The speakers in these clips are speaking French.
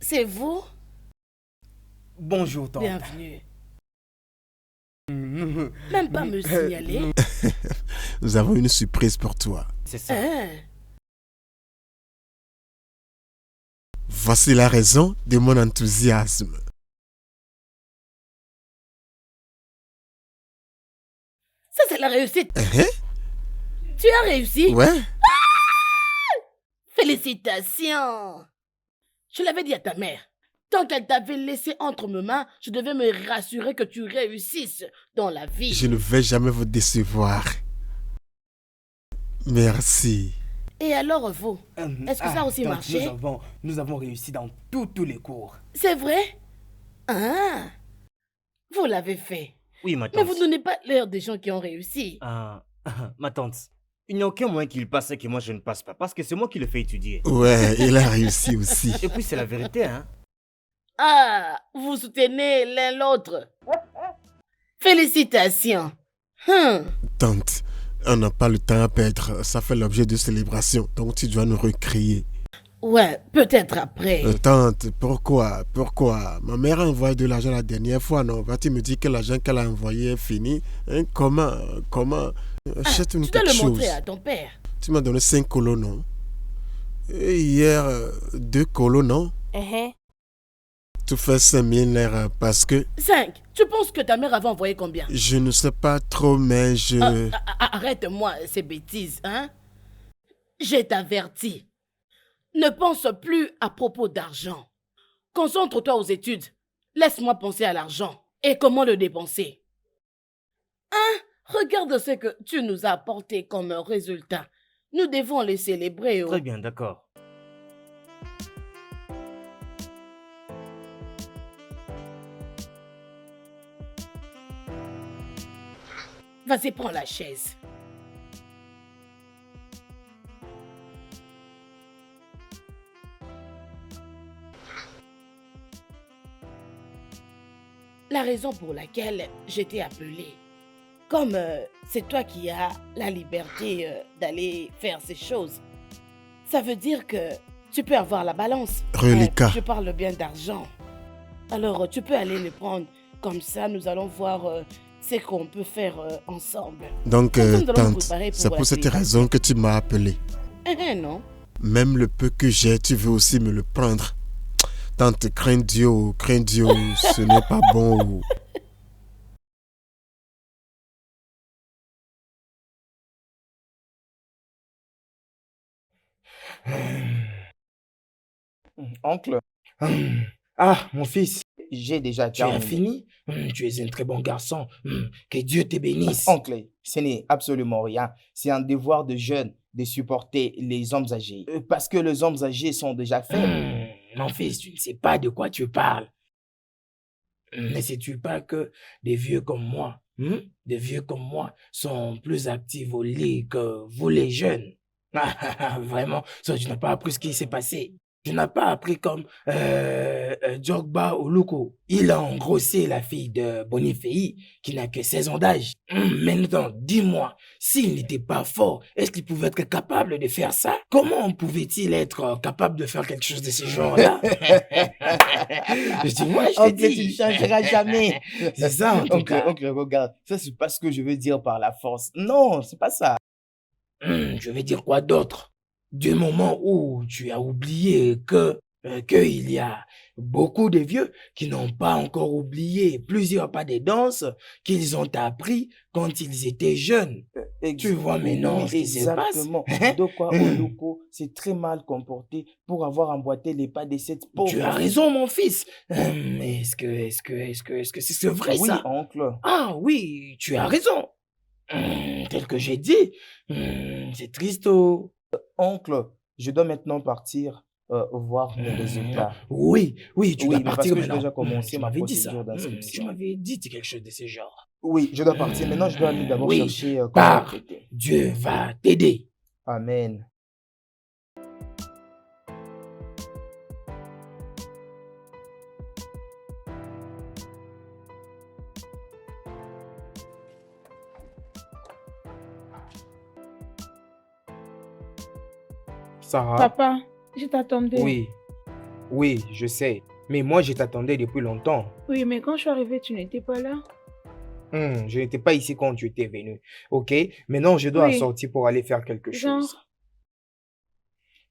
c'est vous? Bonjour, tante. Bienvenue. Même pas me signaler. Nous avons une surprise pour toi. C'est ça. Hein? Voici la raison de mon enthousiasme. Ça, c'est la réussite. Hein? Tu as réussi? Ouais? Félicitations! Je l'avais dit à ta mère. Tant qu'elle t'avait laissé entre mes mains, je devais me rassurer que tu réussisses dans la vie. Je ne vais jamais vous décevoir. Merci. Et alors, vous, est-ce que ça a aussi tante, marché? nous avons réussi dans tous les cours. C'est vrai? Ah! Vous l'avez fait. Oui, ma Mais tante. vous ne donnez pas l'air des gens qui ont réussi. Ma tante, il n'y a aucun moyen qu'il passe et que moi je ne passe pas, parce que c'est moi qui le fais étudier. Ouais, il a réussi aussi. Et puis c'est la vérité, hein. Ah! Vous soutenez l'un l'autre. Félicitations. Tante, on n'a pas le temps à perdre. Ça fait l'objet de célébration, donc tu dois nous recréer. Ouais, peut-être après. Tante, pourquoi? Ma mère a envoyé de l'argent la dernière fois, non? Vas-tu me dire que l'argent qu'elle a envoyé est fini? Hein? Comment? Achète-nous Tu dois quelque le chose. montrer à ton père. Tu m'as donné 5 colos, non? Et hier, 2 colos, non? Tu fais 5000 l'air parce que 5. Tu penses que ta mère avait envoyé combien? je ne sais pas trop, mais je... Arrête-moi ces bêtises, hein? J'ai t'averti. Ne pense plus à propos d'argent. Concentre-toi aux études. Laisse-moi penser à l'argent et comment le dépenser. Hein? Regarde ce que tu nous as apporté comme résultat. Nous devons les célébrer. Très bien, d'accord. Vas-y, prends la chaise. La raison pour laquelle je t'ai appelé, comme c'est toi qui as la liberté d'aller faire ces choses, ça veut dire que tu peux avoir la balance. Reliquat. Je parle bien d'argent. Alors, tu peux aller le prendre. Comme ça, nous allons voir ce qu'on peut faire ensemble. Donc, Comme ça, nous allons nous tante, préparer c'est pour cette les- raison que tu m'as appelé. Non. Même le peu que j'ai, tu veux aussi me le prendre. Tante, crains Dieu, ce n'est pas bon. Oncle, Mon fils, j'ai déjà tu as terminé. fini? Tu es un très bon garçon. Que Dieu te bénisse. Oncle, ce n'est absolument rien. C'est un devoir de jeune de supporter les hommes âgés. Parce que les hommes âgés sont déjà faibles. Mon fils, tu ne sais pas de quoi tu parles. Ne sais-tu pas que des vieux comme moi, sont plus actifs au lit que vous les jeunes? Vraiment, ça, tu n'as pas appris ce qui s'est passé. Tu n'as pas appris comme Jogba Oluko. Il a engrossé la fille de Bonifei qui n'a que 16 ans d'âge. Maintenant, dis-moi, s'il n'était pas fort, est-ce qu'il pouvait être capable de faire ça? Comment pouvait-il être capable de faire quelque chose de ce genre-là? Je dis, ouais, je te Oncle, tu ne dis. changeras jamais. C'est ça, en tout Oncle, cas. oncle, regarde, ça c'est pas ce que je veux dire par la force. Non, c'est pas ça. Je vais dire quoi d'autre? Du moment où tu as oublié qu'il y a beaucoup de vieux qui n'ont pas encore oublié plusieurs pas de danse qu'ils ont appris quand ils étaient jeunes. Tu vois maintenant Oui, ce qui se passe? exactement. Hein? Dokwa Oluko s'est très mal comporté pour avoir emboîté les pas de cette pauvre Tu as fille. raison, mon fils. Mais est-ce que c'est vrai, Oui, ça? oncle. Ah oui, tu as raison. Tel que j'ai dit, c'est triste. Oh. Oncle, je dois maintenant partir voir mes résultats. Oui, tu Oui, dois mais parce partir que j'ai maintenant. déjà commencé Tu ma m'avais dit ça. procédure Tu d'inscription. m'avais dit quelque chose de ce genre. Oui, je dois partir. Maintenant, je dois aller d'abord Oui, chercher comment pars. répéter. Dieu va t'aider. Amen. Sarah. Papa, je t'attendais. Oui. Oui, je sais. Mais moi, je t'attendais depuis longtemps. Oui, mais quand je suis arrivée, tu n'étais pas là. Je n'étais pas ici quand tu étais venu. Ok, maintenant je dois Oui, sortir pour aller faire quelque chose. genre.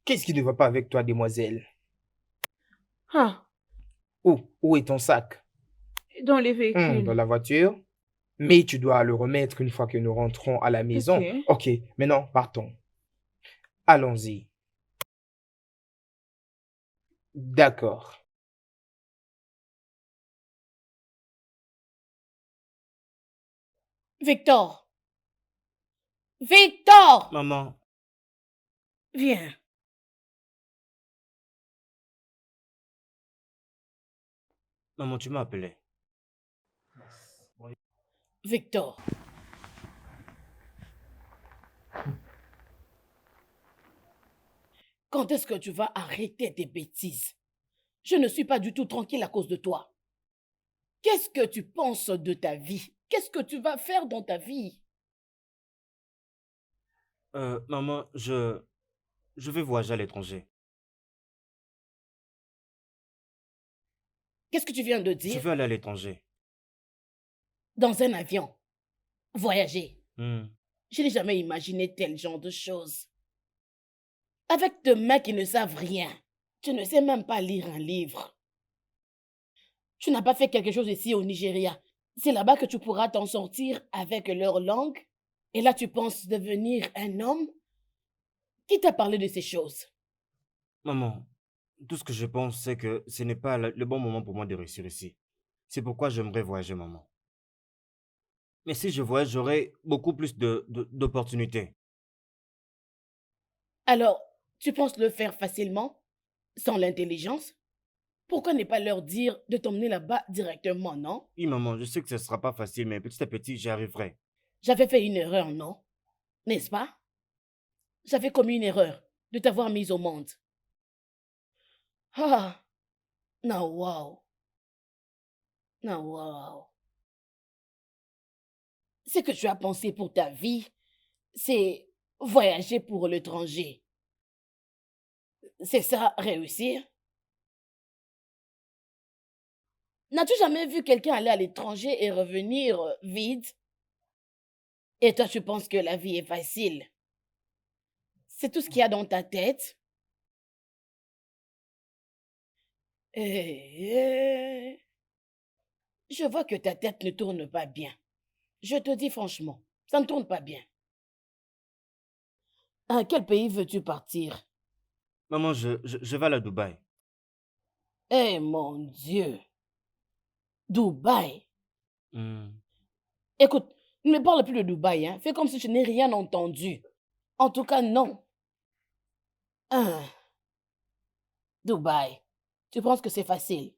Qu'est-ce qui ne va pas avec toi, demoiselle? Ah, Où est ton sac? dans les Dans véhicules. la voiture? Mais tu dois le remettre une fois que nous rentrons à la Ok. maison. Ok, maintenant partons. Allons-y. D'accord. Victor! Victor! Maman, Viens. maman, tu m'as appelé. Victor. Quand est-ce que tu vas arrêter tes bêtises? Je ne suis pas du tout tranquille à cause de toi. Qu'est-ce que tu penses de ta vie? Qu'est-ce que tu vas faire dans ta vie? Maman, je vais voyager à l'étranger. Qu'est-ce que tu viens de Je dire? vais aller à l'étranger. Dans un avion. Voyager. Hmm. Je n'ai jamais imaginé tel genre de choses. Avec deux mains qui ne savent rien. Tu ne sais même pas lire un livre. Tu n'as pas fait quelque chose ici au Nigeria. C'est là-bas que tu pourras t'en sortir avec leur langue. Et là, tu penses devenir un homme? Qui t'a parlé de ces choses? Maman, tout ce que je pense, c'est que ce n'est pas le bon moment pour moi de réussir ici. C'est pourquoi j'aimerais voyager, maman. Mais si je voyage, j'aurai beaucoup plus d'opportunités. Alors, tu penses le faire facilement? Sans l'intelligence? Pourquoi ne pas leur dire de t'emmener là-bas directement, non? Oui, maman, je sais que ce ne sera pas facile, mais petit à petit, j'y arriverai. J'avais fait une erreur, non? N'est-ce pas? J'avais commis une erreur de t'avoir mise au monde. Ah, non, wow. Non, wow. Ce que tu as pensé pour ta vie, c'est voyager pour l'étranger. C'est ça, réussir? N'as-tu jamais vu quelqu'un aller à l'étranger et revenir vide? Et toi, tu penses que la vie est facile? C'est tout ce qu'il y a dans ta tête? Eh, je vois que ta tête ne tourne pas bien. Je te dis franchement, ça ne tourne pas bien. À quel pays veux-tu partir? Maman, je vais aller à Dubaï. Eh mon Dieu, Dubaï. Hmm. Écoute, ne me parle plus de Dubaï, hein. Fais comme si je n'ai rien entendu. En tout cas, non. Hein, Dubaï. Tu penses que c'est facile?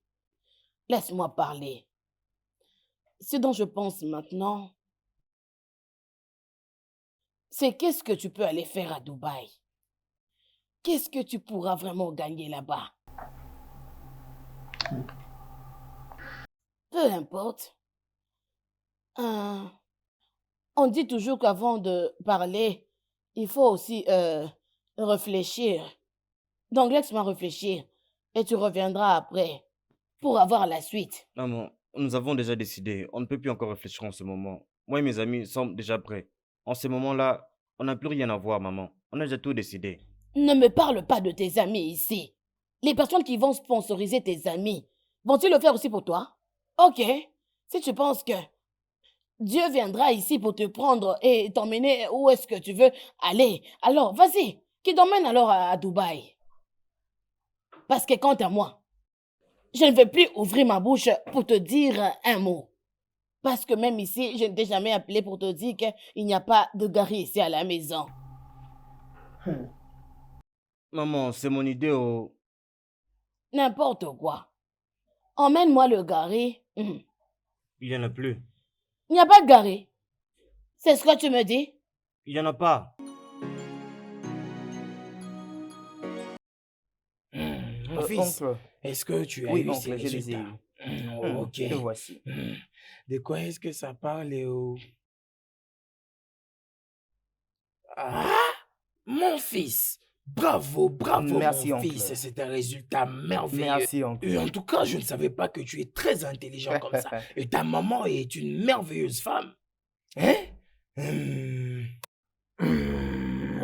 Laisse-moi parler. Ce dont je pense maintenant, c'est qu'est-ce que tu peux aller faire à Dubaï? Qu'est-ce que tu pourras vraiment gagner là-bas? Peu importe. Hein, on dit toujours qu'avant de parler, il faut aussi réfléchir. Donc laisse-moi réfléchir et tu reviendras après pour avoir la suite. Maman, nous avons déjà décidé. On ne peut plus encore réfléchir en ce moment. Moi et mes amis sommes déjà prêts. En ce moment-là, on n'a plus rien à voir, maman. On a déjà tout décidé. Ne me parle pas de tes amis ici. Les personnes qui vont sponsoriser tes amis, vont-ils le faire aussi pour toi? Ok, si tu penses que Dieu viendra ici pour te prendre et t'emmener où est-ce que tu veux aller, alors vas-y, qu'il t'emmène alors à Dubaï. Parce que quant à moi, je ne vais plus ouvrir ma bouche pour te dire un mot. Parce que même ici, je ne t'ai jamais appelé pour te dire qu'il n'y a pas de gari ici à la maison. Maman, c'est mon idée. Oh. N'importe quoi. Emmène-moi le gari. Il n'y en a plus. Il n'y a pas de gari. C'est ce que tu me dis? Il n'y en a pas. Mon fils, Oncle, est-ce que tu as oui, eu ces oncle, je les ai résultats? eus. Ok. Le voici. De quoi est-ce que ça parle, Léo? Ah, mon fils, Bravo, bravo, Merci, mon oncle. fils. C'est un résultat merveilleux. Merci, oncle. Et en tout cas, je ne savais pas que tu es très intelligent comme ça. Et ta maman est une merveilleuse femme. Hein?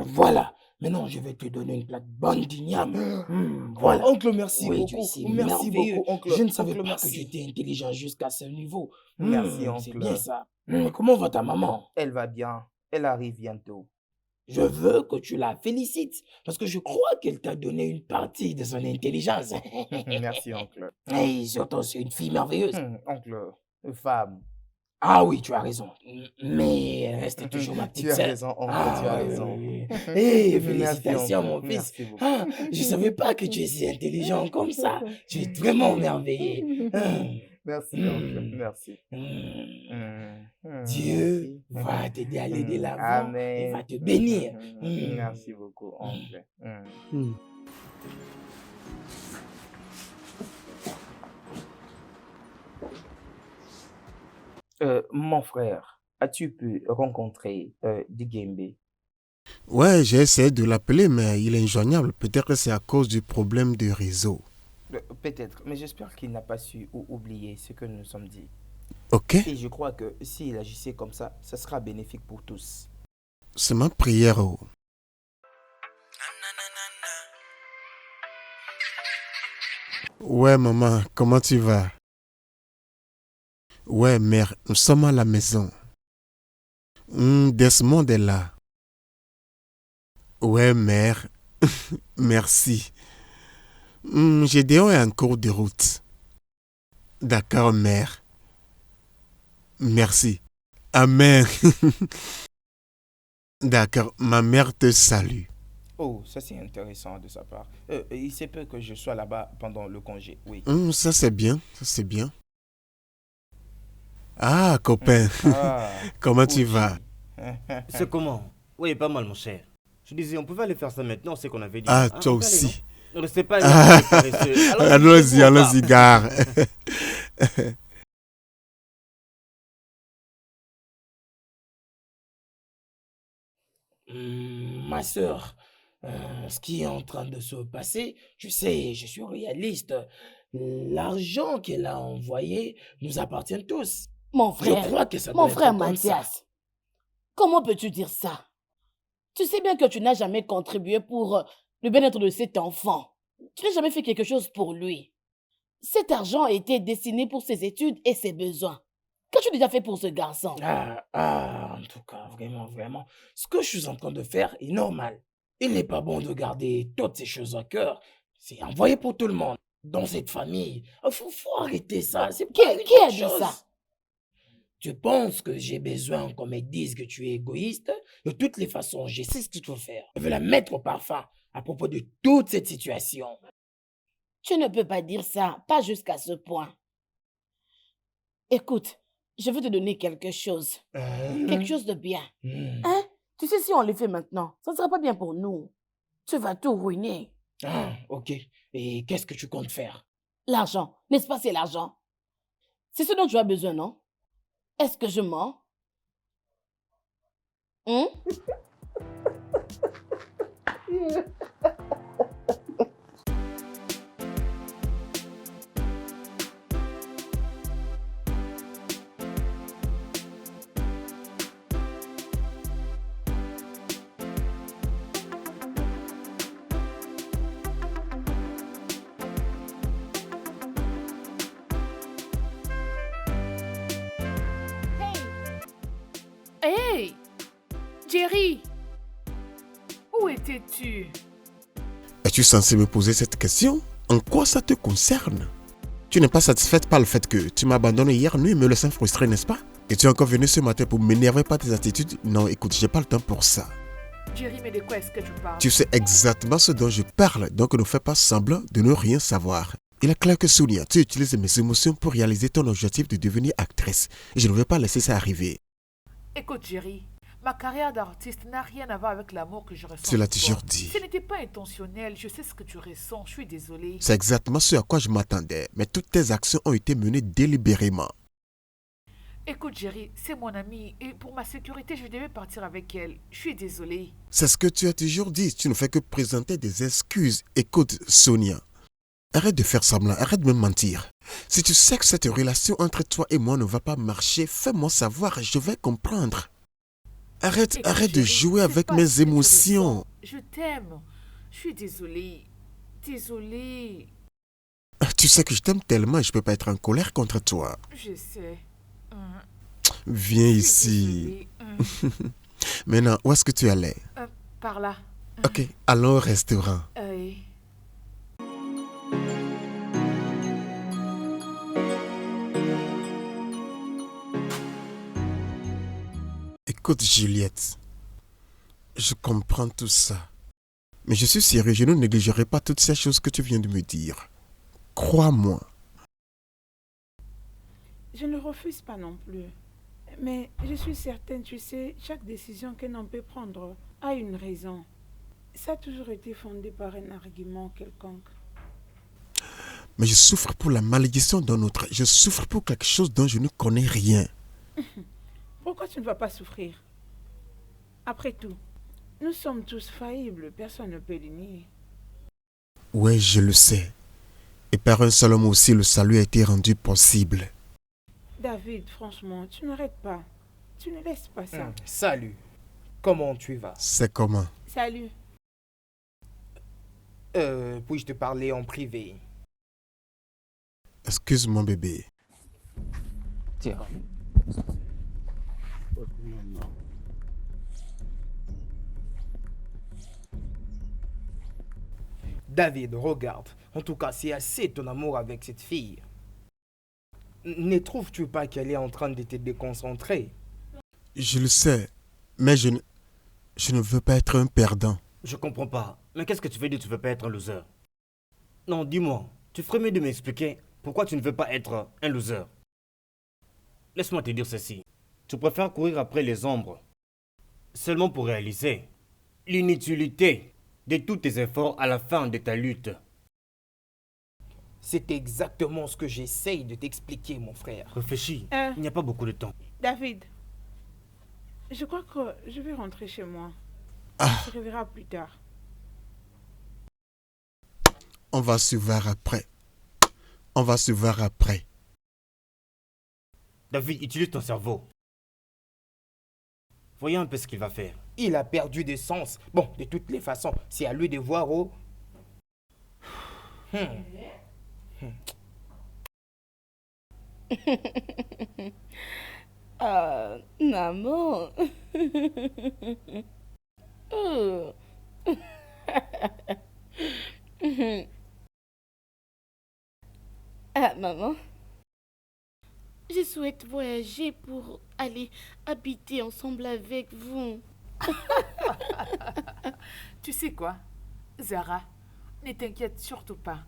Voilà. Maintenant, je vais te donner une plaque bonne d'igname. Voilà. Oncle, merci Oui, tu beaucoup. es Merci merveilleux. beaucoup, oncle. Je ne savais Oncle, pas merci. que tu étais intelligent jusqu'à ce niveau. Merci, C'est oncle. bien ça. Comment va ta maman? Elle va bien. Elle arrive bientôt. Je veux que tu la félicites parce que je crois qu'elle t'a donné une partie de son intelligence. Merci, oncle. Et surtout, c'est une fille merveilleuse. Oncle, femme. Ah oui, tu as raison. Mais elle reste toujours ma petite Tu as sœur. raison, oncle, Ah, tu as oui, raison. oui, oui. Hey, Merci, félicitations, oncle. mon fils. Merci beaucoup. Ah, je ne savais pas que tu es si intelligent comme ça. Tu es vraiment merveilleux. Merci, oncle. Hmm. Merci. Dieu Merci. va t'aider à aller de l'avant et Amen. va te bénir. Merci beaucoup, oncle. Mon frère, as-tu pu rencontrer Digembe? Ouais, j'ai essayé de l'appeler, mais il est injoignable. Peut-être que c'est à cause du problème de réseau. Peut-être, mais j'espère qu'il n'a pas su ou oublié ce que nous nous sommes dit. Ok? Et je crois que s'il agissait comme ça sera bénéfique pour tous. C'est ma prière. Oh. Ouais, maman, comment tu vas? Ouais, mère, nous sommes à la maison. Desmond est là. Ouais, mère. Merci. Gédéon est en cours de route. D'accord, mère. Merci. Amen. D'accord, ma mère te salue. Oh, ça c'est intéressant de sa part. Il se peut que je sois là-bas pendant le congé, oui. Ça c'est bien, ça c'est bien. Ah, copain, Ah, comment tu oui. vas? C'est comment? Oui, pas mal, mon cher. Je disais, on pouvait aller faire ça maintenant, c'est qu'on avait dit. Ah, Hein, toi on peut aller, aussi. non? Ne restez pas Ah. là, paresseux. Allons-y, allons-y, gare. Ma sœur, ce qui est en train de se passer, tu sais, je suis réaliste. L'argent qu'elle a envoyé nous appartient tous. Mon Je frère, crois que ça mon doit être frère comme ça. Mathias, comment peux-tu dire ça? Tu sais bien que tu n'as jamais contribué pour le bien-être de cet enfant. Tu n'as jamais fait quelque chose pour lui. Cet argent a été destiné pour ses études et ses besoins. Qu'as-tu déjà fait pour ce garçon? En tout cas, vraiment, vraiment, ce que je suis en train de faire est normal. Il n'est pas bon de garder toutes ces choses à cœur. C'est envoyé pour tout le monde. Dans cette famille, faut arrêter ça. C'est Qui, pas une qui a bonne dit chose. ça? Tu penses que j'ai besoin qu'on me dise que tu es égoïste? De toutes les façons, je sais ce qu'il faut faire. Je veux la mettre au parfum à propos de toute cette situation. Tu ne peux pas dire ça, pas jusqu'à ce point. Écoute, je veux te donner quelque chose. Quelque chose de bien. Hein? Tu sais, si on le fait maintenant, ça ne sera pas bien pour nous. Tu vas tout ruiner. Ah, ok. Et qu'est-ce que tu comptes faire? L'argent, n'est-ce pas, c'est l'argent? C'est ce dont tu as besoin, non? Est-ce que je mens? Hein? Hey, Jerry, où étais-tu? Es-tu censé me poser cette question? En quoi ça te concerne? Tu n'es pas satisfaite par le fait que tu m'as abandonné hier nuit et me laissant frustré, n'est-ce pas? Et tu es encore venu ce matin pour m'énerver par tes attitudes? Non, écoute, j'ai pas le temps pour ça. Jerry, mais de quoi est-ce que tu parles? Tu sais exactement ce dont je parle, donc ne fais pas semblant de ne rien savoir. Il est clair que Sonia, tu utilises mes émotions pour réaliser ton objectif de devenir actrice. Et je ne vais pas laisser ça arriver. Écoute, Jerry, ma carrière d'artiste n'a rien à voir avec l'amour que je ressens. Tu l'as pour toujours toi. dit. Ce n'était pas intentionnel, je sais ce que tu ressens, je suis désolée. C'est exactement ce à quoi je m'attendais, mais toutes tes actions ont été menées délibérément. Écoute, Jerry, c'est mon amie et pour ma sécurité, je devais partir avec elle. Je suis désolée. C'est ce que tu as toujours dit. Tu ne fais que présenter des excuses. Écoute, Sonia, arrête de faire semblant, arrête de me mentir. Si tu sais que cette relation entre toi et moi ne va pas marcher, fais-moi savoir, je vais comprendre. Arrête, Écoute, arrête de Jerry, jouer c'est avec pas mes ce que tu émotions. ressens. Je t'aime. Je suis désolée. Désolée. Tu sais que je t'aime tellement et je ne peux pas être en colère contre toi. Je sais. Viens Je suis ici. désolée. Maintenant, où est-ce que tu allais? Par là. Ok, allons au restaurant. Oui. Écoute, Juliette, je comprends tout ça. Mais je suis sérieux, je ne négligerai pas toutes ces choses que tu viens de me dire. Crois-moi. Je ne refuse pas non plus. Mais je suis certaine, tu sais, chaque décision qu'un homme peut prendre a une raison. Ça a toujours été fondé par un argument quelconque. Mais je souffre pour la malédiction d'un autre. Je souffre pour quelque chose dont je ne connais rien. Pourquoi tu ne vas pas souffrir? Après tout, nous sommes tous faillibles, personne ne peut le nier. Ouais, je le sais. Et par un seul homme aussi, le salut a été rendu possible. David, franchement, tu n'arrêtes pas. Tu ne laisses pas ça. Salut. Comment tu vas? C'est comment? Salut. Puis-je te parler en privé? Excuse-moi, bébé. Tiens. David, regarde. En tout cas, c'est assez ton amour avec cette fille. Ne trouves-tu pas qu'elle est en train de te déconcentrer? Je le sais, mais je ne veux pas être un perdant. Je comprends pas. Mais qu'est-ce que tu veux dire, tu veux pas être un loser? Non, dis-moi, tu ferais mieux de m'expliquer pourquoi tu ne veux pas être un loser. Laisse-moi te dire ceci. Tu préfères courir après les ombres seulement pour réaliser l'inutilité de tous tes efforts à la fin de ta lutte. C'est exactement ce que j'essaye de t'expliquer, mon frère. Réfléchis, Hein? il n'y a pas beaucoup de temps. David, je crois que je vais rentrer chez moi. Ah. On se reverra plus tard. On va se voir après. On va se voir après. David, utilise ton cerveau. Voyons un peu ce qu'il va faire. Il a perdu de sens. Bon, de toutes les façons, c'est à lui de voir au... Ah, maman. Oh. Ah, maman. Je souhaite voyager pour aller habiter ensemble avec vous. Tu sais quoi, Zara, ne t'inquiète surtout pas.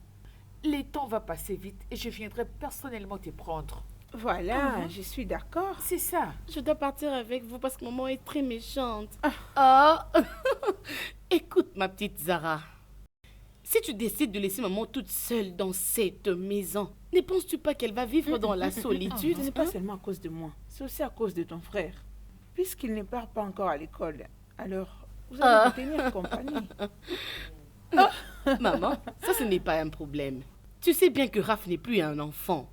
Le temps va passer vite et je viendrai personnellement te prendre. Voilà, je suis d'accord. C'est ça. Je dois partir avec vous parce que maman est très méchante. Ah. Écoute, ma petite Zara. Si tu décides de laisser maman toute seule dans cette maison, ne penses-tu pas qu'elle va vivre dans la solitude? Ce n'est pas seulement à cause de moi, c'est aussi à cause de ton frère. Puisqu'il ne part pas encore à l'école, alors vous allez vous tenir compagnie. Maman, ça ce n'est pas un problème. Tu sais bien que Raph n'est plus un enfant.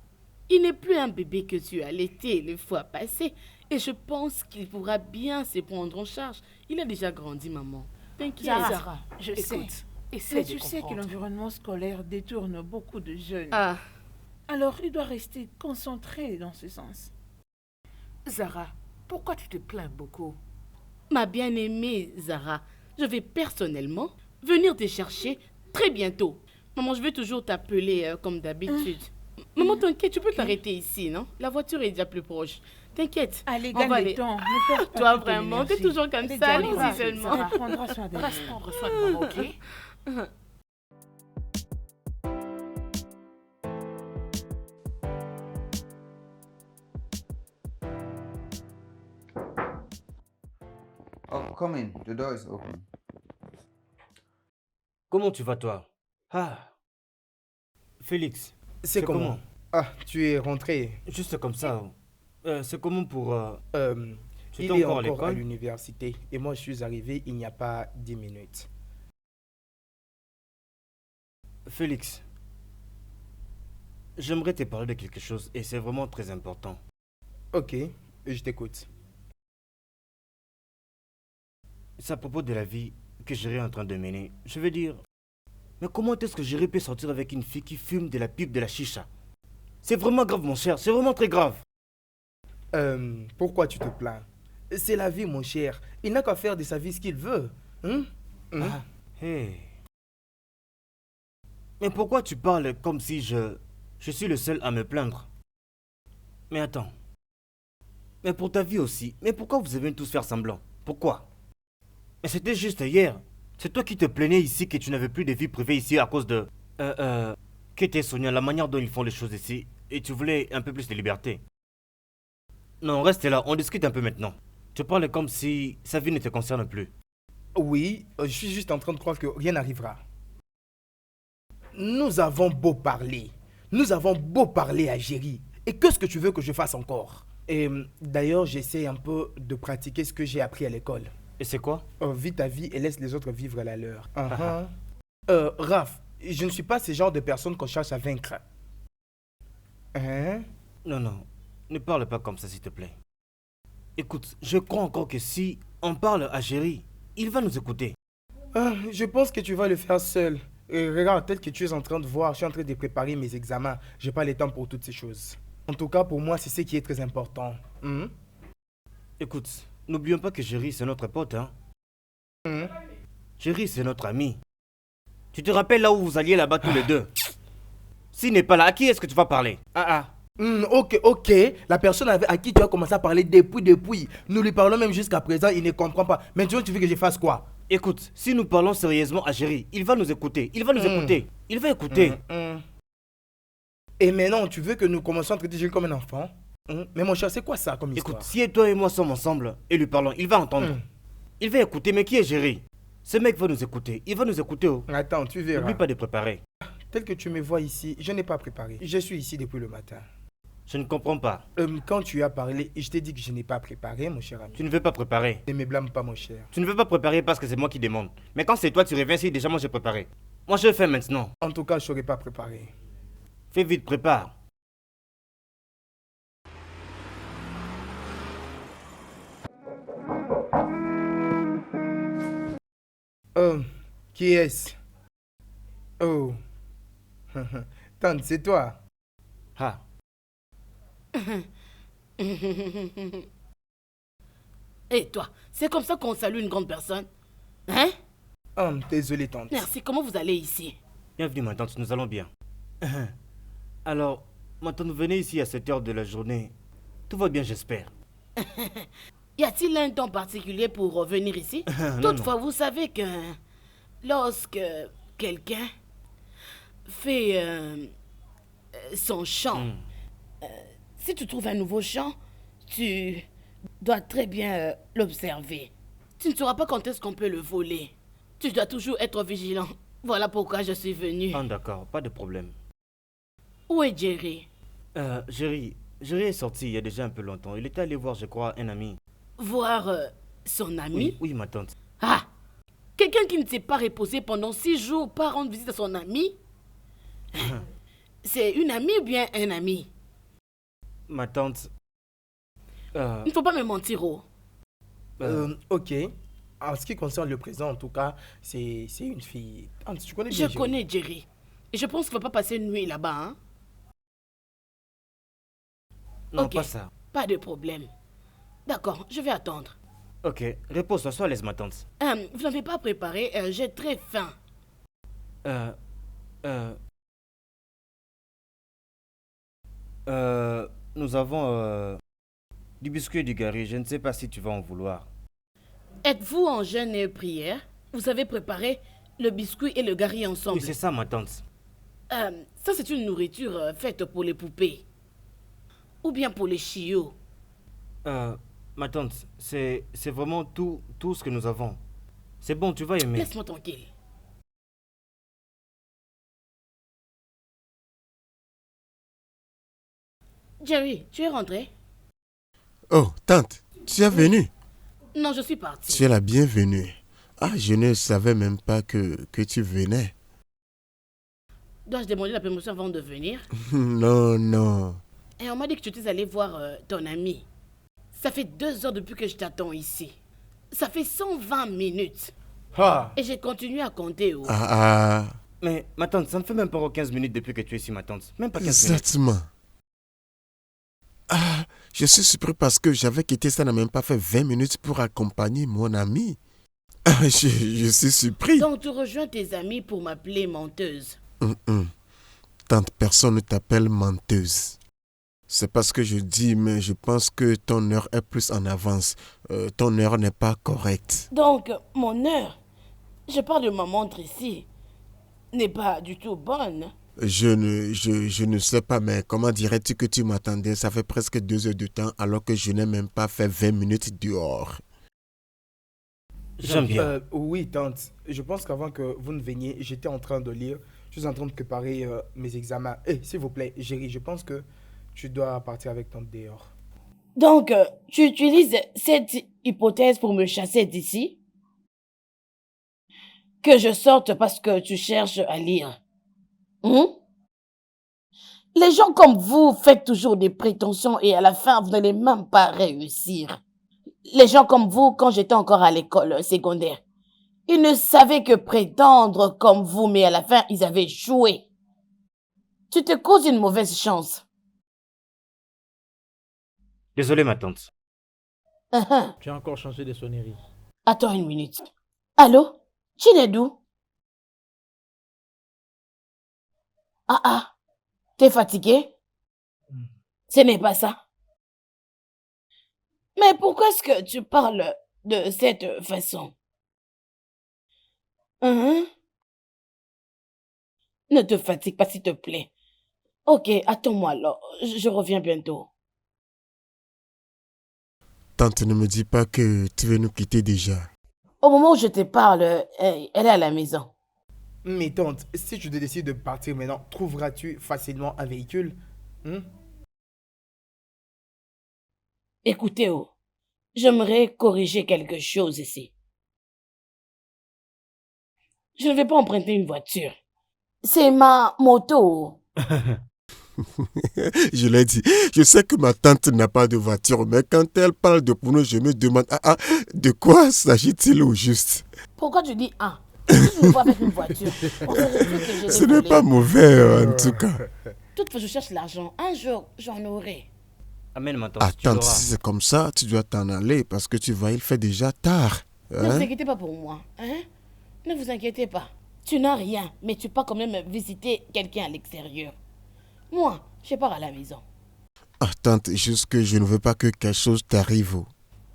Il n'est plus un bébé que tu as allaité les fois passées. Et je pense qu'il pourra bien se prendre en charge. Il a déjà grandi, maman. T'inquiète. Zara, je écoute, sais. essaie Mais de tu sais que comprendre. l'environnement scolaire détourne beaucoup de jeunes. Ah, Alors il doit rester concentré dans ce sens. Zara, pourquoi tu te plains beaucoup? ma bien-aimée Zara, je vais personnellement venir te chercher très bientôt. Maman, je vais toujours t'appeler comme d'habitude. Maman, t'inquiète, tu peux t'arrêter ici, non? La voiture est déjà plus proche. T'inquiète. Allez, On va gagne aller. le temps. Ne perds pas Toi, toute ton vraiment, t'es énergie. toujours comme Allez, ça. gagne, Allons-y va. seulement. Zara prendra soin de Reste lui. prendre soin de maman, ok? Oh, come in. The door is open. Comment tu vas, toi? Ah. Félix, C'est comment? Ah, tu es rentré. juste comme ça. C'est comment pour... Tu Il étais est encore à encore à l'école? l'université et moi je suis arrivé il n'y a pas 10 minutes. Félix, j'aimerais te parler de quelque chose et c'est vraiment très important. Ok, je t'écoute. C'est à propos de la vie que Jerry est en train de mener. Je veux dire, mais comment est-ce que Jerry peut sortir avec une fille qui fume de la pipe de la chicha? C'est vraiment grave, mon cher, c'est vraiment très grave. Pourquoi tu te plains? C'est la vie, mon cher. Il n'a qu'à faire de sa vie ce qu'il veut. Hein? Hein? Ah, hey. Mais pourquoi tu parles comme si je suis le seul à me plaindre? Mais attends. Mais pour ta vie aussi. Mais pourquoi vous avez tous faire semblant? Pourquoi? Mais c'était juste hier. C'est toi qui te plaignais ici que tu n'avais plus de vie privée ici à cause de... Qu'était Sonia, la manière dont ils font les choses ici. Et tu voulais un peu plus de liberté. Non, reste là, on discute un peu maintenant. Tu parles comme si sa vie ne te concerne plus. Oui, je suis juste en train de croire que rien n'arrivera. Nous avons beau parler. Nous avons beau parler à Jerry. Et qu'est-ce que tu veux que je fasse encore? Et d'ailleurs, j'essaie un peu de pratiquer ce que j'ai appris à l'école. Et c'est quoi? Vis ta vie et laisse les autres vivre la leur. Raph, je ne suis pas ce genre de personne qu'on cherche à vaincre. Hein? Non, non, ne parle pas comme ça s'il te plaît. Écoute, je crois encore que si on parle à Jerry, il va nous écouter. Je pense que tu vas le faire seul. Regarde, tel que tu es en train de voir, je suis en train de préparer mes examens. Je n'ai pas le temps pour toutes ces choses. En tout cas, pour moi, c'est ce qui est très important. Écoute, n'oublions pas que Jerry, c'est notre pote, hein. Jerry, c'est notre ami. Tu te rappelles là où vous alliez là-bas tous les deux? S'il n'est pas là, à qui est-ce que tu vas parler? Ok. La personne à qui tu as commencé à parler depuis. Nous lui parlons même jusqu'à présent, il ne comprend pas. Maintenant, tu veux que je fasse quoi? Écoute, si nous parlons sérieusement à Jerry, il va nous écouter. Il va écouter. Et maintenant, tu veux que nous commençons à traiter Jules comme un enfant? Mais mon cher, c'est quoi ça comme histoire? Écoute, si toi et moi sommes ensemble et lui parlons, il va entendre. Il va écouter, mais qui est Jerry? Ce mec va nous écouter. Il va nous écouter. Oh. Attends, tu verras. N'oublie pas de préparer. Tel que tu me vois ici, je n'ai pas préparé. Je suis ici depuis le matin. Je ne comprends pas. Quand tu as parlé, je t'ai dit que je n'ai pas préparé, mon cher ami. Tu ne veux pas préparer. Ne me blâme pas, mon cher. Tu ne veux pas préparer parce que c'est moi qui demande. Mais quand c'est toi, tu reviens si déjà moi j'ai préparé. Moi je le fais maintenant. En tout cas, je ne saurais pas préparer. Fais vite, prépare. Qui est-ce? Oh. Tante, c'est toi. Ah. Et toi, c'est comme ça qu'on salue une grande personne? Hein? Désolé, tante. Merci, comment vous allez ici? Bienvenue, ma tante, nous allons bien. Alors, ma tante, venez ici à cette heure de la journée. Tout va bien, j'espère. Y a-t-il un temps particulier pour revenir ici? Toutefois, vous savez que lorsque quelqu'un fait son chant, si tu trouves un nouveau chant, tu dois très bien l'observer. Tu ne sauras pas quand est-ce qu'on peut le voler. Tu dois toujours être vigilant. Voilà pourquoi je suis venu. Ah, d'accord, pas de problème. Où est Jerry? Jerry est sorti il y a déjà un peu longtemps. Il était allé voir, je crois, un ami. Voir son ami? Oui, ma tante. Ah! Quelqu'un qui ne s'est pas reposé pendant 6 jours pas rendre visite à son ami? C'est une amie ou bien un ami? Ma tante... Il ne faut pas me mentir, oh. Ok. En ce qui concerne le présent, en tout cas, c'est une fille. Tu connais bien Je Jerry? connais Jerry. Et je pense qu'il ne va pas passer une nuit là-bas, hein? Non, Ok. pas ça. Pas de problème. D'accord, je vais attendre. Ok, repose-toi, sois à l'aise, ma tante. Vous n'avez pas préparé, j'ai très faim. Nous avons du biscuit et du gari. Je ne sais pas si tu vas en vouloir. Êtes-vous en jeûne et prière? Vous avez préparé le biscuit et le gari ensemble. Oui, c'est ça, ma tante. Ça, c'est une nourriture faite pour les poupées. Ou bien pour les chiots. Ma tante, c'est vraiment tout ce que nous avons. C'est bon, tu vas aimer. Laisse-moi tranquille. Jerry, tu es rentré? Oh, tante, tu es venue. Non, je suis partie. Tu es la bienvenue. Ah, je ne savais même pas que tu venais. Dois-je demander la permission avant de venir? Non, non. Et on m'a dit que tu étais allé voir ton ami. Ça fait 2 heures depuis que je t'attends ici. Ça fait 120 minutes. Ah, Et j'ai continué à compter. Oh. Ah, Mais ma tante, ça ne fait même pas 15 minutes depuis que tu es ici, ma tante. Même pas 15 minutes. exactement. Ah, je suis surpris parce que j'avais quitté ça n'a même pas fait 20 minutes pour accompagner mon ami. Ah, je suis surpris. Donc tu rejoins tes amis pour m'appeler menteuse. Tante, personne ne t'appelle menteuse. C'est pas ce que je dis, mais je pense que ton heure est plus en avance. Ton heure n'est pas correcte. Donc mon heure, je parle de ma montre ici, n'est pas du tout bonne. Je ne sais pas, mais comment dirais-tu que tu m'attendais? Ça fait presque 2 heures de temps alors que je n'ai même pas fait 20 minutes dehors. J'aime bien. oui, tante. Je pense qu'avant que vous ne veniez, j'étais en train de lire. Je suis en train de préparer mes examens. S'il vous plaît, Géry, je pense que tu dois partir avec tante dehors. Donc tu utilises cette hypothèse pour me chasser d'ici? Que je sorte parce que tu cherches à lire? Les gens comme vous faites toujours des prétentions et à la fin, vous n'allez même pas réussir. Les gens comme vous, quand j'étais encore à l'école secondaire, ils ne savaient que prétendre comme vous, mais à la fin, ils avaient échoué. Tu te causes une mauvaise chance. Désolé, ma tante. Tu as encore changé de sonnerie. Attends une minute. Allô? Chinedu? Ah, t'es fatigué? Ce n'est pas ça. Mais pourquoi est-ce que tu parles de cette façon? Ne te fatigue pas, s'il te plaît. Ok, attends-moi alors. Je reviens bientôt. Tante, ne me dis pas que tu veux nous quitter déjà. Au moment où je te parle, elle est à la maison. Mais tante, si tu décides de partir maintenant, trouveras-tu facilement un véhicule? Écoutez, j'aimerais corriger quelque chose ici. Je ne vais pas emprunter une voiture. C'est ma moto. Je l'ai dit, je sais que ma tante n'a pas de voiture, mais quand elle parle de pneu, je me demande, de quoi s'agit-il au juste? Pourquoi tu dis je me vois avec une voiture. Ce n'est pas mauvais en tout cas. Toutefois, je cherche l'argent. Un jour, j'en aurai. Amène ma tante. Attends, si c'est comme ça, tu dois t'en aller parce que tu vois, il fait déjà tard. Ne vous inquiétez pas pour moi. Ne vous inquiétez pas. Tu n'as rien, mais tu pars quand même visiter quelqu'un à l'extérieur. Moi, je pars à la maison. Tante, juste que je ne veux pas que quelque chose t'arrive.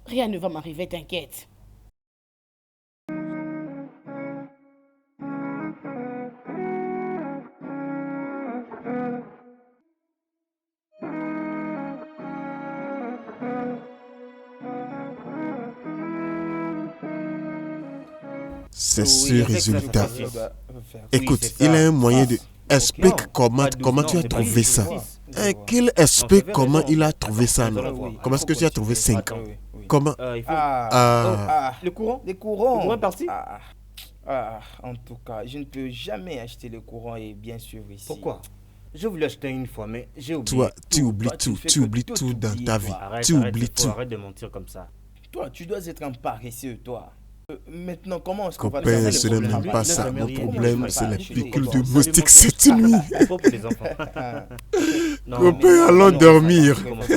Rien ne va m'arriver, t'inquiète. C'est ce résultat. Écoute, c'est il ça. a un moyen de... Explique comment tu as trouvé ça. Qu'il explique comment il a trouvé ça. Non? Comment est-ce que tu as trouvé 5? Comment? Le courant? Les courants. Le courant est parti? En tout cas, je ne peux jamais acheter le courant et bien sûr ici. Pourquoi? J'ai voulu acheter une fois, mais j'ai oublié. Toi, tu oublies tout. Tu oublies tout dans ta vie. Tu oublies tout. Arrête de mentir comme ça. Toi, tu dois être un paresseux, toi. Maintenant, comment est-ce qu'on va Copain, faire ce n'est même pas ça. Mon problème, c'est les piqûres de Comment moustiques cette nuit. C'est pas pour les enfants. Non, Copain, allons dormir. Comment ça,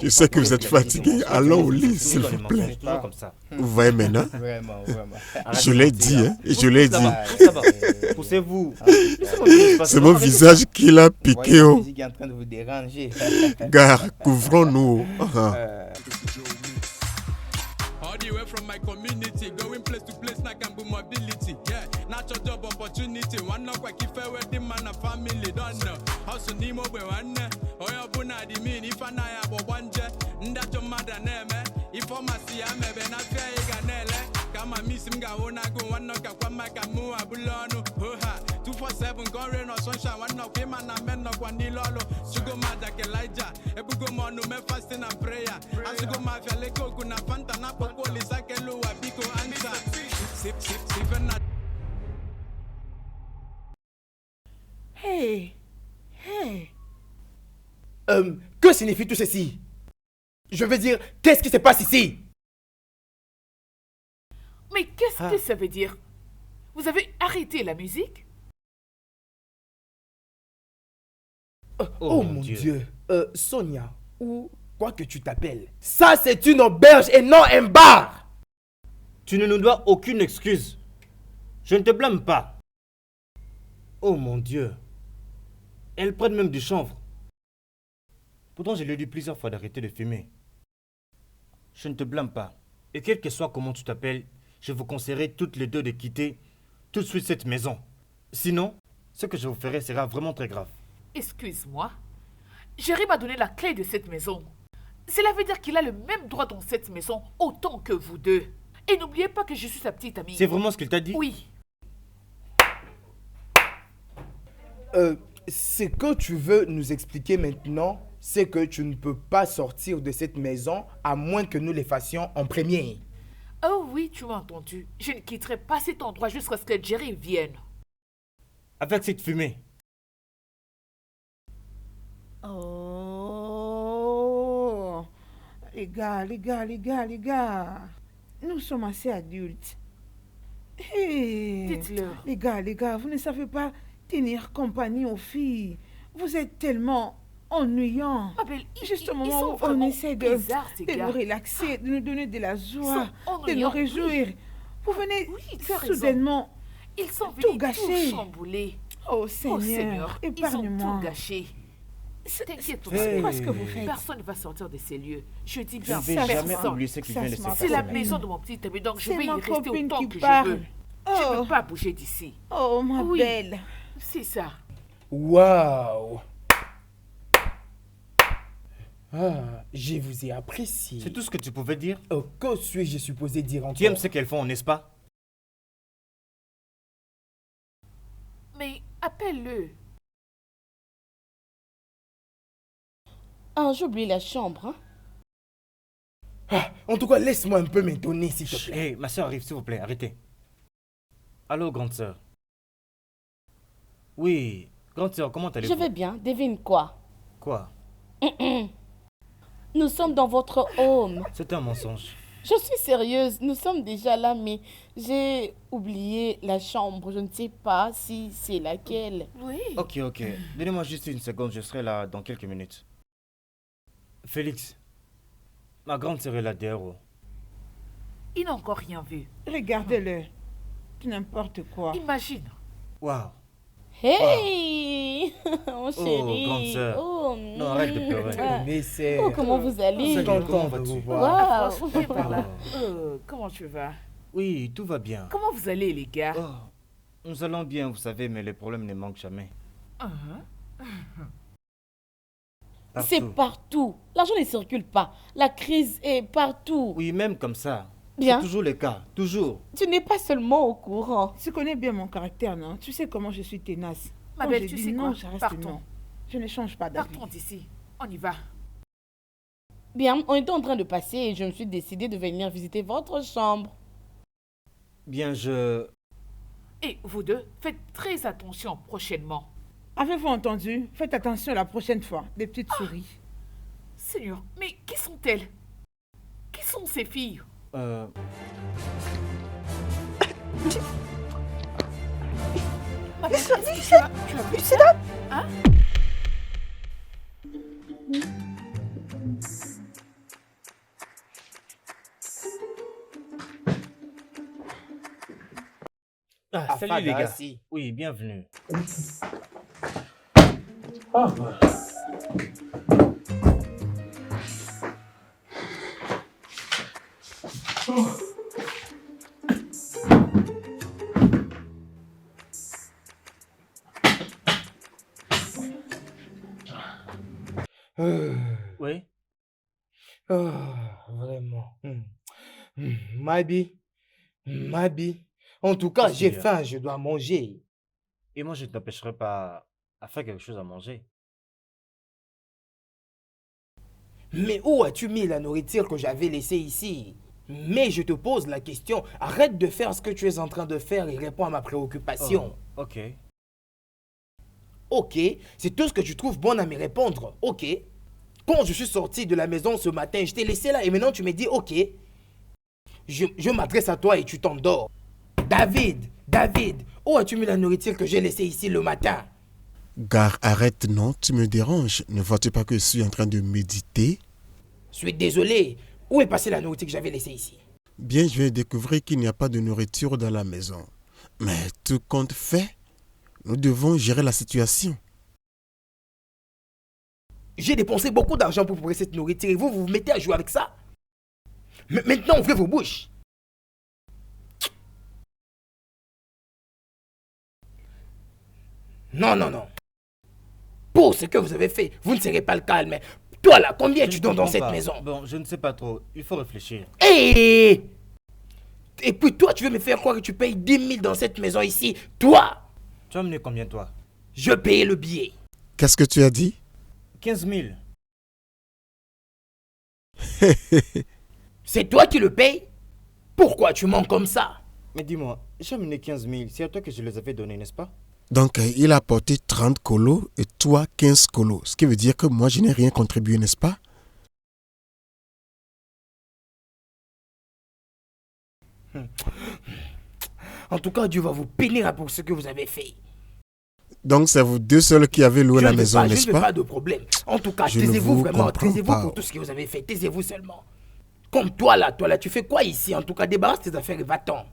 Je sais que vous êtes fatigué. Allons au lit, s'il vous plaît. toujours comme ça. Vous voyez maintenant? Vraiment, vraiment. Je l'ai dit, hein. Je l'ai dit. Ça va. Poussez-vous. C'est mon visage qui l'a piqué. La Oh. musique est en train de vous déranger. Gare, couvrons-nous. All the way from my community, going place to place, like I'm mobility. Yeah, natural job opportunity. One knock, I keep fair wedding man and family. Don't know. House Nemo be one. Oh, your buna di mean if I have a one jet. That your mother name. If I'm a see, I'm a benefit. Come on, miss him. Go on, I go one knock, I come back and move a bulano. Oh, ha. 2 for 24/7, gun rain or sunshine. One knock, man, I men knock one lolo. Sugar mad like Elijah. Ebugo monu me fasting and prayer. As you go mafia leko kuna fanta na poko lisakelu abiko answer. Sip and Hey, hey. Que signifie tout ceci? Je veux dire, qu'est-ce qui se passe ici? Mais qu'est-ce que ça veut dire? Vous avez arrêté la musique? Oh mon Dieu. Sonia, ou quoi que tu t'appelles, ça c'est une auberge et non un bar. Tu ne nous dois aucune excuse. Je ne te blâme pas. Oh mon Dieu. Elle prête même du chanvre. Pourtant, je lui ai dit plusieurs fois d'arrêter de fumer. Je ne te blâme pas. Et quel que soit comment tu t'appelles, je vous conseillerais toutes les deux de quitter tout de suite cette maison. Sinon, ce que je vous ferai sera vraiment très grave. Excuse-moi. Jerry m'a donné la clé de cette maison. Cela veut dire qu'il a le même droit dans cette maison autant que vous deux. Et n'oubliez pas que je suis sa petite amie. C'est vraiment ce qu'il t'a dit? Oui. Ce que tu veux nous expliquer maintenant, c'est que tu ne peux pas sortir de cette maison à moins que nous les fassions en premier. Oh oui, tu m'as entendu. Je ne quitterai pas cet endroit jusqu'à ce que Jerry vienne. Avec cette fumée. Oh, les gars. Nous sommes assez adultes. Hey, Dites-leur. Les gars, vous ne savez pas tenir compagnie aux filles. Vous êtes tellement ennuyants. Ma belle, Juste au ils moment sont où on vraiment essaie de bizarres, ces nous gars. relaxer, de nous donner de la joie, sont de nous ennuyants, réjouir. Vous venez Oui, tu as raison. soudainement Ils sont tout venus gâcher. tout chambouler. Oh Oh Seigneur, Seigneur, ils ont épargne-moi. tout gâché. T'inquiète pas. Hey. Qu'est-ce que vous faites? Personne ne va sortir de ces lieux. Je dis Je bien ne vais Ça, jamais ça, oublier ce qui ça, vient de ça, se ça, c'est la passer. maison de mon petit ami, donc je C'est vais y ma rester copine autant qui que parle. je veux. Je Oh. ne peux pas bouger d'ici. Oh ma Oui. belle. C'est ça. Waouh! Ah, je vous ai apprécié. C'est tout ce que tu pouvais dire? Que suis-je supposé dire encore? Tu aimes ce qu'elles font, n'est-ce pas? Mais appelle-le. Ah, j'oublie la chambre. Hein? En tout cas, laisse-moi un peu m'étonner, s'il te Chut, plaît. hey, ma soeur arrive, s'il vous plaît, arrêtez. Allô, grande sœur. Oui, grande sœur, comment allez-vous? Je vais bien. Devine quoi? Quoi? Nous sommes dans votre home. C'est un mensonge. Je suis sérieuse. Nous sommes déjà là, mais j'ai oublié la chambre. Je ne sais pas si c'est laquelle. Oui. Ok. Donnez-moi juste une seconde, je serai là dans quelques minutes. Félix, ma grande sœur est là dehors. Il n'a encore rien vu. Regardez-le. N'importe quoi. Imagine. Waouh. Hey, mon chéri. grande sœur. Oh, Non, arrête de pleurer. ah. Mais c'est... Oh, comment vous allez? C'est Comment content de vas-tu? vous voir. Waouh. Viens par là. Comment tu vas? Oui, tout va bien. Comment vous allez, les gars? Oh, nous allons bien, vous savez, mais les problèmes ne manquent jamais. C'est Partout. partout. L'argent ne circule pas. La crise est partout. Oui, même comme ça. Bien. C'est toujours le cas, toujours. Tu n'es pas seulement au courant. Tu connais bien mon caractère, non? Tu sais comment je suis tenace. Ma Quand belle, je tu dis sais non, quoi? je reste Partons. non. Je ne change pas d'avis. Partons d'ici. On y va. Bien, on était en train de passer et je me suis décidée de venir visiter votre chambre. Bien, Et vous deux, faites très attention prochainement. Avez-vous entendu? Faites attention la prochaine fois. Des petites souris. Seigneur, mais qui sont-elles? Qui sont ces filles? Ma belle, est-ce que tu as vu ça? Hein? salut les gars. Fadasi. Oui, bienvenue. Oui. Vraiment. Maybe. En tout cas, j'ai Seigneur. faim, je dois manger. Et moi, je ne t'empêcherai pas à faire quelque chose à manger. Mais où as-tu mis la nourriture que j'avais laissée ici? Mais je te pose la question, arrête de faire ce que tu es en train de faire et réponds à ma préoccupation. Oh, ok. Ok, c'est tout ce que tu trouves bon à me répondre. Ok. Quand je suis sorti de la maison ce matin, je t'ai laissé là et maintenant tu me dis ok. Je m'adresse à toi et tu t'endors. David, où as-tu mis la nourriture que j'ai laissée ici le matin? Gare, arrête, non, tu me déranges. Ne vois-tu pas que je suis en train de méditer? Je suis désolé. Où est passée la nourriture que j'avais laissée ici? Bien, je viens de découvrir qu'il n'y a pas de nourriture dans la maison. Mais tout compte fait, nous devons gérer la situation. J'ai dépensé beaucoup d'argent pour préparer cette nourriture et vous vous mettez à jouer avec ça? Maintenant, ouvrez vos bouches. Non. Pour ce que vous avez fait, vous ne serez pas le calme. Toi là, combien Je tu ne donnes dans comprends cette pas. maison? Bon, je ne sais pas trop. Il faut réfléchir. Et puis toi, tu veux me faire croire que tu payes 10 000 dans cette maison ici? Toi? Tu as amené combien, toi? Je payais le billet. Qu'est-ce que tu as dit? 15 000. C'est toi qui le payes? Pourquoi tu mens comme ça? Mais dis-moi, j'ai amené 15 000. C'est à toi que je les avais donnés, n'est-ce pas? Donc, il a apporté 30 colos et toi 15 colos. Ce qui veut dire que moi, je n'ai rien contribué, n'est-ce pas? En tout cas, Dieu va vous bénir pour ce que vous avez fait. Donc, c'est vous deux seuls qui avez loué la maison, n'est-ce Je ne veux pas? pas de problème. En tout cas, Je ne taisez-vous vous vraiment. comprends Taisez-vous pas. pour tout ce que vous avez fait. Taisez-vous seulement. Comme toi là, tu fais quoi ici? En tout cas, débarrasse tes affaires et va-t'en.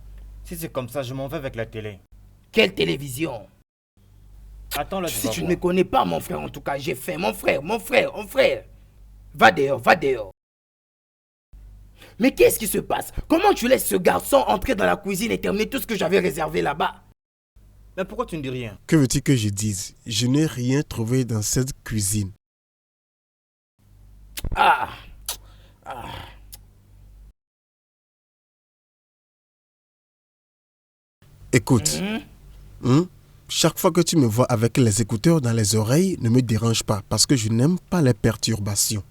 Si c'est comme ça, je m'en vais avec la télé. Quelle télévision? Attends là, tu Si vas tu ne voir. me connais pas, mon frère, en tout cas, j'ai faim. Mon frère. Va dehors. Mais qu'est-ce qui se passe? Comment tu laisses ce garçon entrer dans la cuisine et terminer tout ce que j'avais réservé là-bas? Mais pourquoi tu ne dis rien? Que veux-tu que je dise? Je n'ai rien trouvé dans cette cuisine. Ah. Écoute, chaque fois que tu me vois avec les écouteurs dans les oreilles, ne me dérange pas parce que je n'aime pas les perturbations.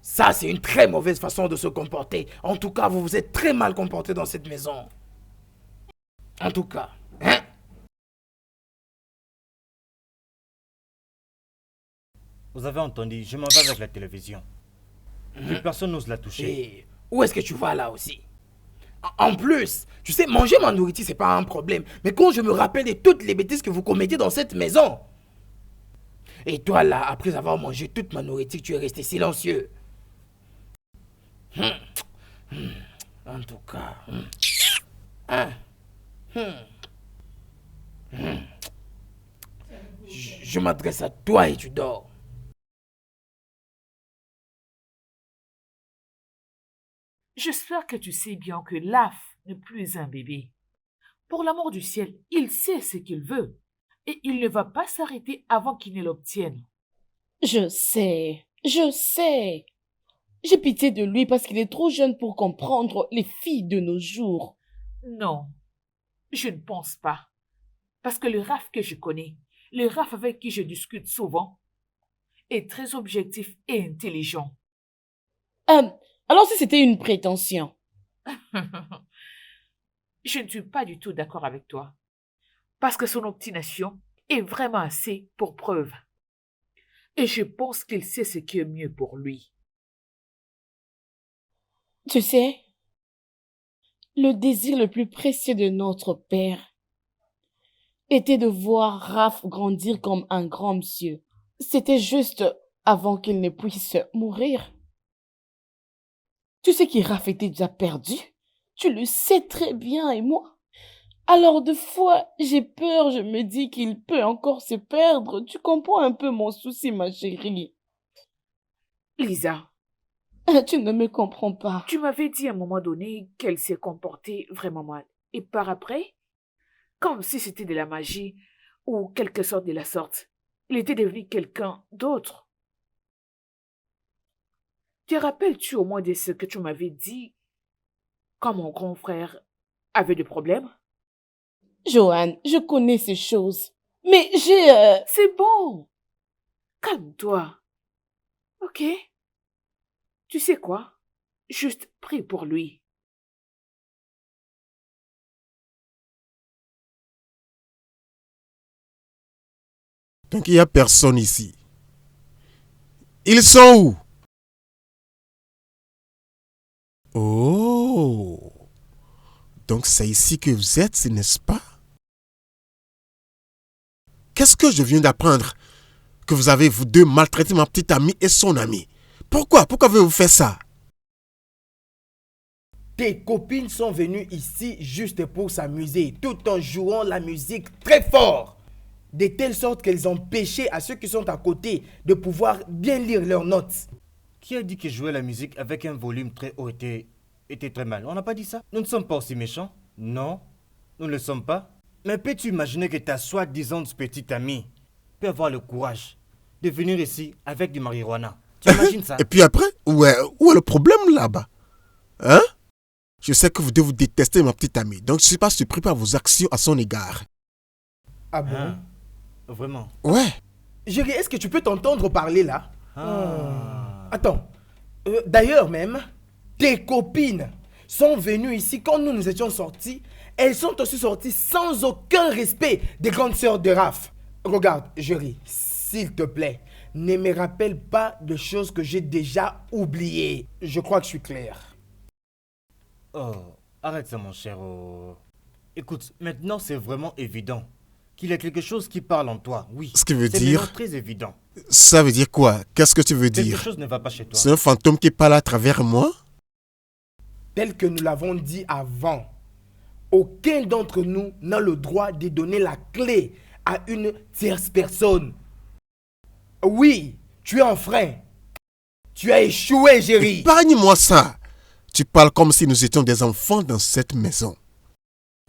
Ça, c'est une très mauvaise façon de se comporter. En tout cas, vous vous êtes très mal comporté dans cette maison. En tout cas, hein? Vous avez entendu, je m'en vais avec la télévision. Plus personne n'ose la toucher. Et où est-ce que tu vas là aussi? En plus, tu sais, manger ma nourriture, c'est pas un problème. Mais quand je me rappelle de toutes les bêtises que vous commettez dans cette maison. Et toi là, après avoir mangé toute ma nourriture, tu es resté silencieux. En tout cas. Je m'adresse à toi et tu dors. J'espère que tu sais bien que Laf n'est plus un bébé. Pour l'amour du ciel, il sait ce qu'il veut. Et il ne va pas s'arrêter avant qu'il ne l'obtienne. Je sais. J'ai pitié de lui parce qu'il est trop jeune pour comprendre les filles de nos jours. Non, je ne pense pas. Parce que le Raph que je connais, le Raph avec qui je discute souvent, est très objectif et intelligent. Alors si c'était une prétention? Je ne suis pas du tout d'accord avec toi. Parce que son obstination est vraiment assez pour preuve. Et je pense qu'il sait ce qui est mieux pour lui. Tu sais, le désir le plus précieux de notre père était de voir Raph grandir comme un grand monsieur. C'était juste avant qu'il ne puisse mourir. Tu sais que Raph était déjà perdu. Tu le sais très bien et moi. Alors de fois, j'ai peur, je me dis qu'il peut encore se perdre. Tu comprends un peu mon souci, ma chérie. Lisa, Tu ne me comprends pas. tu m'avais dit à un moment donné qu'elle s'est comportée vraiment mal. Et par après, comme si c'était de la magie ou quelque sorte de la sorte, il était devenu quelqu'un d'autre. Te rappelles-tu au moins de ce que tu m'avais dit quand mon grand frère avait des problèmes? Johan, je connais ces choses. Mais j'ai... C'est bon. Calme-toi. Ok? Tu sais quoi? Juste prie pour lui. Donc il n'y a personne ici. Ils sont où? Oh. Donc c'est ici que vous êtes, n'est-ce pas? Qu'est-ce que je viens d'apprendre? Que vous avez, vous deux, maltraité ma petite amie et son ami. Pourquoi? Pourquoi avez-vous fait ça? Tes copines sont venues ici juste pour s'amuser, tout en jouant la musique très fort. De telle sorte qu'elles ont empêché à ceux qui sont à côté de pouvoir bien lire leurs notes. Qui a dit que jouer la musique avec un volume très haut était très mal? On n'a pas dit ça? Nous ne sommes pas aussi méchants. Non, nous ne le sommes pas. Mais peux-tu imaginer que ta soi-disant petite amie peut avoir le courage de venir ici avec du marijuana? Tu imagines ça? Et puis après, où est le problème là-bas? Hein? Je sais que vous devez vous détester ma petite amie, donc je ne suis pas surpris par vos actions à son égard. Ah bon? Hein? Vraiment? Ouais. Géry, est-ce que tu peux t'entendre parler là? Ah. Attends. D'ailleurs même, tes copines sont venues ici quand nous étions sortis. Elles sont aussi sorties sans aucun respect des grandes sœurs de Raph. Regarde, Géry, s'il te plaît, ne me rappelle pas de choses que j'ai déjà oubliées. Je crois que je suis clair. Oh, arrête ça mon cher. Oh. Écoute, maintenant c'est vraiment évident qu'il y a quelque chose qui parle en toi, oui. Ce qui veut c'est dire... très évident. Ça veut dire quoi? Qu'est-ce que tu veux dire? Quelque chose ne va pas chez toi. C'est un fantôme qui parle à travers moi? Tel que nous l'avons dit avant, aucun d'entre nous n'a le droit de donner la clé à une tierce personne. Oui, tu es un frein. Tu as échoué, Géry. Épargne-moi ça. Tu parles comme si nous étions des enfants dans cette maison.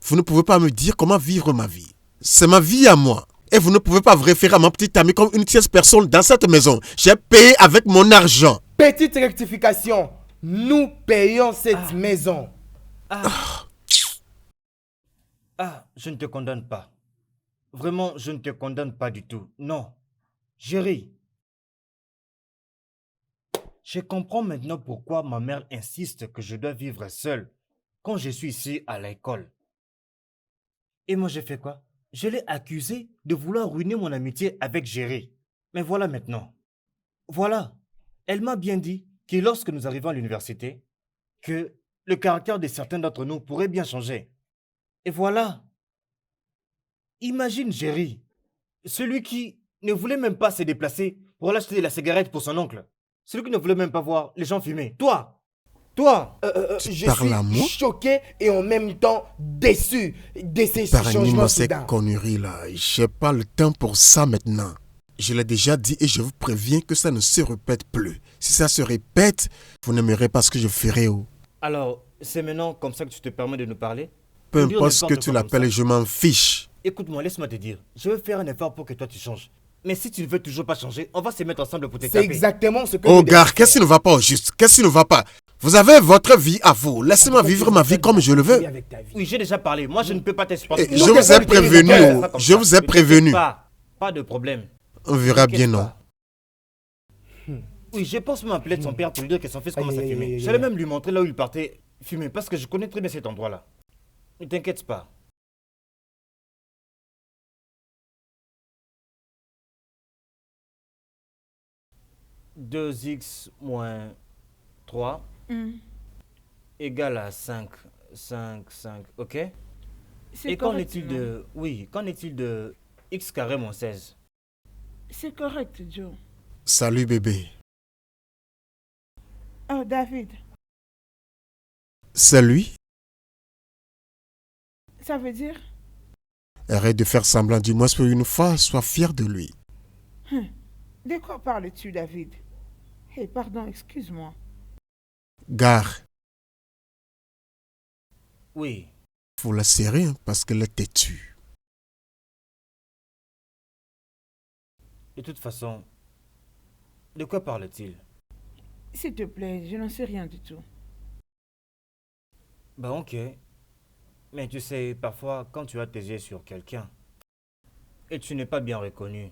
Vous ne pouvez pas me dire comment vivre ma vie. C'est ma vie à moi. Et vous ne pouvez pas vous référer à ma petite amie comme une tierce personne dans cette maison. J'ai payé avec mon argent. Petite rectification. Nous payons cette maison. Je ne te condamne pas. Vraiment, je ne te condamne pas du tout. Non. Géry. Je comprends maintenant pourquoi ma mère insiste que je dois vivre seul quand je suis ici à l'école. Et moi, j'ai fait quoi? Je l'ai accusé de vouloir ruiner mon amitié avec Géry. Mais voilà maintenant. Voilà. Elle m'a bien dit que lorsque nous arrivons à l'université, que le caractère de certains d'entre nous pourrait bien changer. Et voilà. Imagine Géry, celui qui ne voulait même pas se déplacer pour aller acheter de la cigarette pour son oncle. Celui qui ne voulait même pas voir les gens fumer. Toi! Je suis choqué et en même temps déçu de ces changements Épargnez-moi ces soudains. conneries-là. J'ai pas le temps pour ça maintenant. Je l'ai déjà dit et je vous préviens que ça ne se répète plus. Si ça se répète, vous n'aimerez pas ce que je ferai. Alors, c'est maintenant comme ça que tu te permets de nous parler? Peu Nous dire importe ce que n'importe tu quoi l'appelles, comme ça. je m'en fiche. Écoute-moi, laisse-moi te dire. Je vais faire un effort pour que toi tu changes. Mais si tu ne veux toujours pas changer, on va se mettre ensemble pour te C'est taper. exactement ce que Oh, nous gars, devons qu'est-ce qui faire. ne va pas au juste? Qu'est-ce qui ne va pas? Vous avez votre vie à vous. Laissez-moi vivre ma vie comme je le veux. Avec ta vie. Oui, j'ai déjà parlé. Moi, je ne peux pas te supporter. Je vous ai prévenu. Je vous ai prévenu. Pas de problème. On verra bien, T'inquiète non? pas. Oui, je pense même appeler son père pour lui dire que son fils commence à Aïe, aïe, fumer. aïe, aïe, J'allais aïe. même lui montrer là où il partait fumer parce que je connais très bien cet endroit-là. Ne t'inquiète pas. « 2x moins 3 égale à 5. 5, ok? C'est Et qu'en correct, est-il non? de... Oui, qu'en est-il de x carré moins 16? C'est correct, Joe. Salut, bébé. Oh, David, C'est lui? ça veut dire? Arrête de faire semblant, du moins pour une fois, sois fier de lui. De quoi parles-tu, David? Hé, pardon, excuse-moi. Gare, Oui. faut la serrer hein, parce qu'elle est têtue. De toute façon, de quoi parle-t-il? S'il te plaît, je n'en sais rien du tout. Bah ok. Mais tu sais, parfois, quand tu as tes yeux sur quelqu'un et tu n'es pas bien reconnu,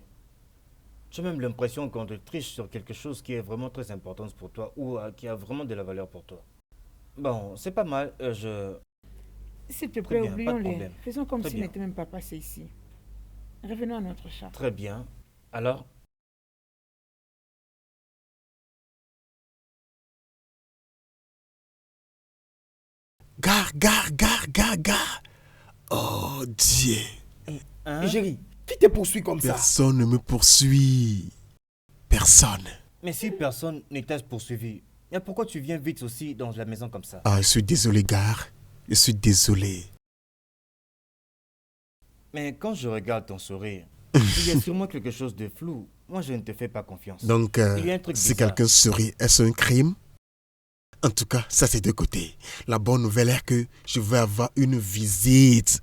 tu as même l'impression qu'on te triche sur quelque chose qui est vraiment très important pour toi ou qui a vraiment de la valeur pour toi. Bon, c'est pas mal. S'il te Très plaît, bien, pas de oublions-les. problème. Faisons comme Très s'il bien. n'était même pas passé ici. Revenons à notre chat. Très bien. Alors, Gare. Oh Dieu. hein? Chérie, qui te poursuit comme ça? Personne ne me poursuit. Personne. Mais si personne ne t'a poursuivi, et pourquoi tu viens vite aussi dans la maison comme ça? Ah, je suis désolé, Gare. Je suis désolé. Mais quand je regarde ton sourire, il y a sûrement quelque chose de flou. Moi, je ne te fais pas confiance. Donc, Il y a un truc si bizarre. quelqu'un sourit, est-ce un crime? En tout cas, ça c'est de côté. La bonne nouvelle est que je vais avoir une visite.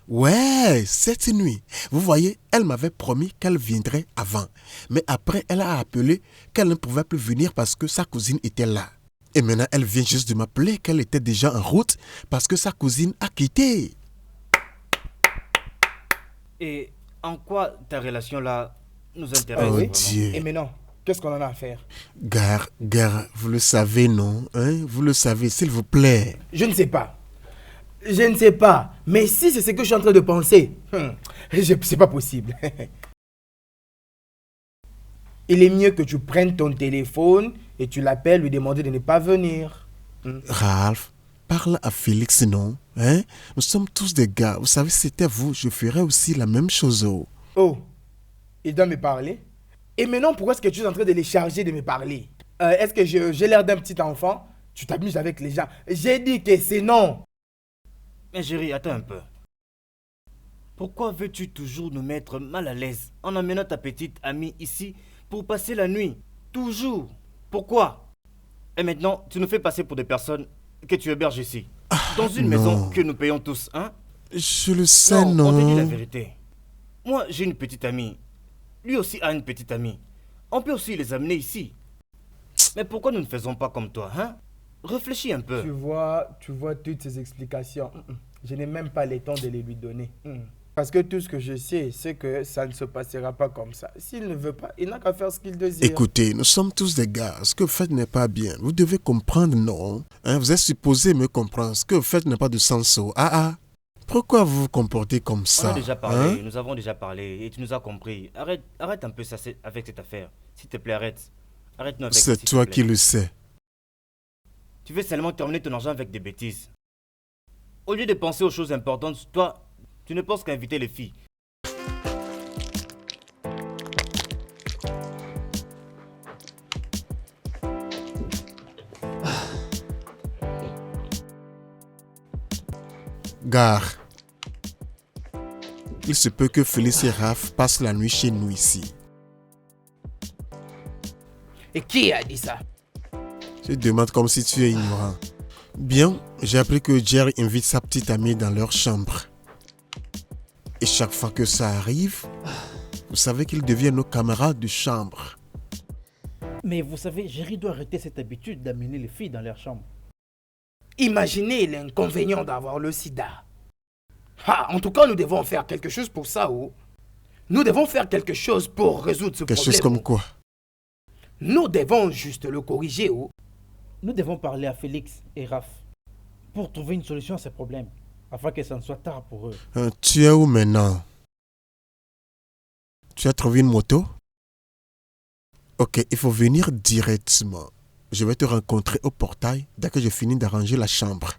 Ouais, cette nuit. Vous voyez, elle m'avait promis qu'elle viendrait avant. Mais après, elle a appelé qu'elle ne pouvait plus venir parce que sa cousine était là. Et maintenant, elle vient juste de m'appeler qu'elle était déjà en route parce que sa cousine a quitté. Et en quoi ta relation là nous intéresse Oh vraiment? Dieu. Et maintenant, qu'est-ce qu'on en a à faire? Gare, vous le savez, non? Hein? Vous le savez, s'il vous plaît. Je ne sais pas. Je ne sais pas. Mais si c'est ce que je suis en train de penser, c'est pas possible. Il est mieux que tu prennes ton téléphone et tu l'appelles, lui demander de ne pas venir. Ralph, parle à Félix, non? Hein? Nous sommes tous des gars. Vous savez, si c'était vous, je ferais aussi la même chose. Oh. Oh, il doit me parler. Et maintenant, pourquoi est-ce que tu es en train de les charger de me parler? Est-ce que j'ai l'air d'un petit enfant? Tu t'amuses avec les gens. J'ai dit que c'est non. Mais chérie, attends un peu. Pourquoi veux-tu toujours nous mettre mal à l'aise en amenant ta petite amie ici pour passer la nuit? Toujours. Pourquoi? Et maintenant, tu nous fais passer pour des personnes que tu héberges ici. Dans une maison que nous payons tous, hein? Je le sais, non? On te dit la vérité. Moi, j'ai une petite amie. Lui aussi a une petite amie. On peut aussi les amener ici. Mais pourquoi nous ne faisons pas comme toi, hein? Réfléchis un peu. Tu vois toutes ces explications. Je n'ai même pas le temps de les lui donner. Parce que tout ce que je sais, c'est que ça ne se passera pas comme ça. S'il ne veut pas, il n'a qu'à faire ce qu'il désire. Écoutez, nous sommes tous des gars. Ce que vous faites n'est pas bien. Vous devez comprendre, non? Hein, vous êtes supposé me comprendre. Ce que vous faites n'a pas de sens. Pourquoi vous vous comportez comme ça? On a déjà parlé, hein? nous avons déjà parlé et tu nous as compris. Arrête un peu ça avec cette affaire. S'il te plaît, arrête. Arrête-nous avec ça, C'est s'il te toi plaît. qui le sais. Tu veux seulement terminer ton argent avec des bêtises. Au lieu de penser aux choses importantes, toi, tu ne penses qu'à inviter les filles. Gare. Il se peut que Félix et Raph passent la nuit chez nous ici. Et qui a dit ça? Je te demande comme si tu es ignorant. Bien, j'ai appris que Jerry invite sa petite amie dans leur chambre. Et chaque fois que ça arrive, vous savez qu'ils deviennent nos camarades de chambre. Mais vous savez, Jerry doit arrêter cette habitude d'amener les filles dans leur chambre. Imaginez l'inconvénient d'avoir le sida. En tout cas, nous devons faire quelque chose pour ça. Nous devons faire quelque chose pour résoudre ce Quelque problème. chose comme quoi? Nous devons juste le corriger. Nous devons parler à Félix et Raph pour trouver une solution à ces problèmes, afin que ça ne soit tard pour eux. Tu es où maintenant? Tu as trouvé une moto? Ok, il faut venir directement. Je vais te rencontrer au portail dès que j'ai fini d'arranger la chambre.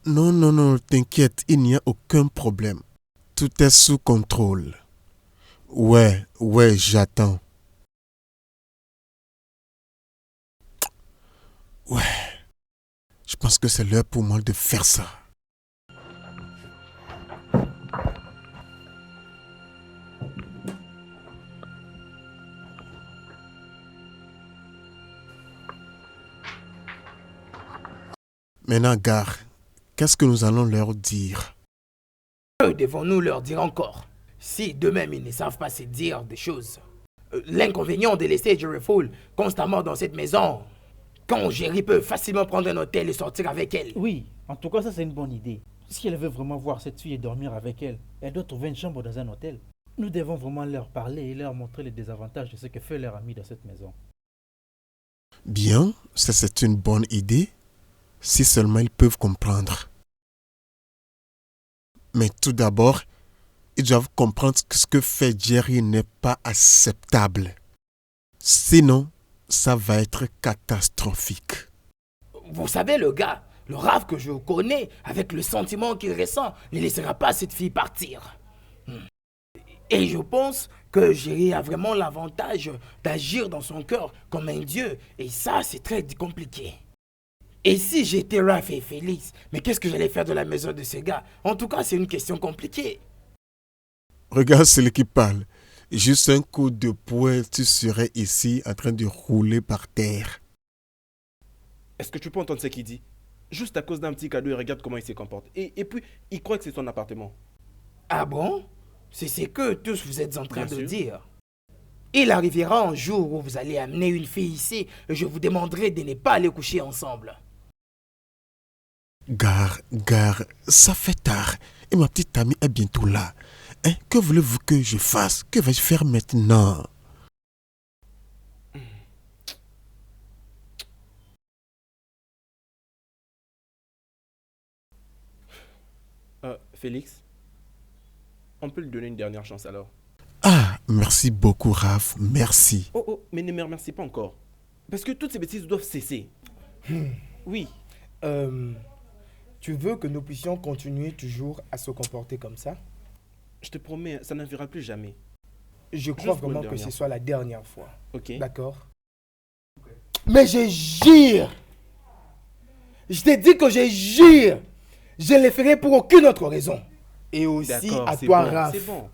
Non, t'inquiète, il n'y a aucun problème. Tout est sous contrôle. Ouais, j'attends. Ouais, je pense que c'est l'heure pour moi de faire ça. Maintenant, Gare, qu'est-ce que nous allons leur dire? Devons-nous leur dire encore? Si d'eux-mêmes ils ne savent pas se dire des choses. L'inconvénient de laisser Jerry Fall constamment dans cette maison, Quand Géry peut facilement prendre un hôtel et sortir avec elle. Oui, en tout cas, ça c'est une bonne idée. Si elle veut vraiment voir cette fille et dormir avec elle, elle doit trouver une chambre dans un hôtel. Nous devons vraiment leur parler et leur montrer les désavantages de ce que fait leur ami dans cette maison. Bien, ça c'est une bonne idée, si seulement ils peuvent comprendre. Mais tout d'abord, ils doivent comprendre que ce que fait Jerry n'est pas acceptable. Sinon, ça va être catastrophique. Vous savez, le gars, le Raph que je connais, avec le sentiment qu'il ressent, ne laissera pas cette fille partir. Et je pense que Géry a vraiment l'avantage d'agir dans son cœur comme un dieu. Et ça, c'est très compliqué. Et si j'étais Raph et Félix, mais qu'est-ce que j'allais faire de la maison de ce gars? En tout cas, c'est une question compliquée. Regarde celui qui parle. Juste un coup de poing, tu serais ici en train de rouler par terre. Est-ce que tu peux entendre ce qu'il dit? Juste à cause d'un petit cadeau, il regarde comment il se comporte. Et puis, il croit que c'est son appartement. Ah bon? C'est ce que tous vous êtes en train Bien de sûr. dire. Il arrivera un jour où vous allez amener une fille ici et je vous demanderai de ne pas aller coucher ensemble. Gare, ça fait tard. Et ma petite amie est bientôt là. Hein? Que voulez-vous que je fasse? Que vais-je faire maintenant? Félix, on peut lui donner une dernière chance alors. Ah, merci beaucoup, Raph. Merci. Oh, mais ne me remercie pas encore. Parce que toutes ces bêtises doivent cesser. Oui. Tu veux que nous puissions continuer toujours à se comporter comme ça? Je te promets, ça n'arrivera plus jamais. Je crois Juste pour une vraiment que dernière ce soit la dernière fois. Ok. D'accord? Mais je jure! Je t'ai dit que je jure! Je ne le ferai pour aucune autre raison. Et aussi D'accord, à c'est toi, bon, Raph. c'est bon.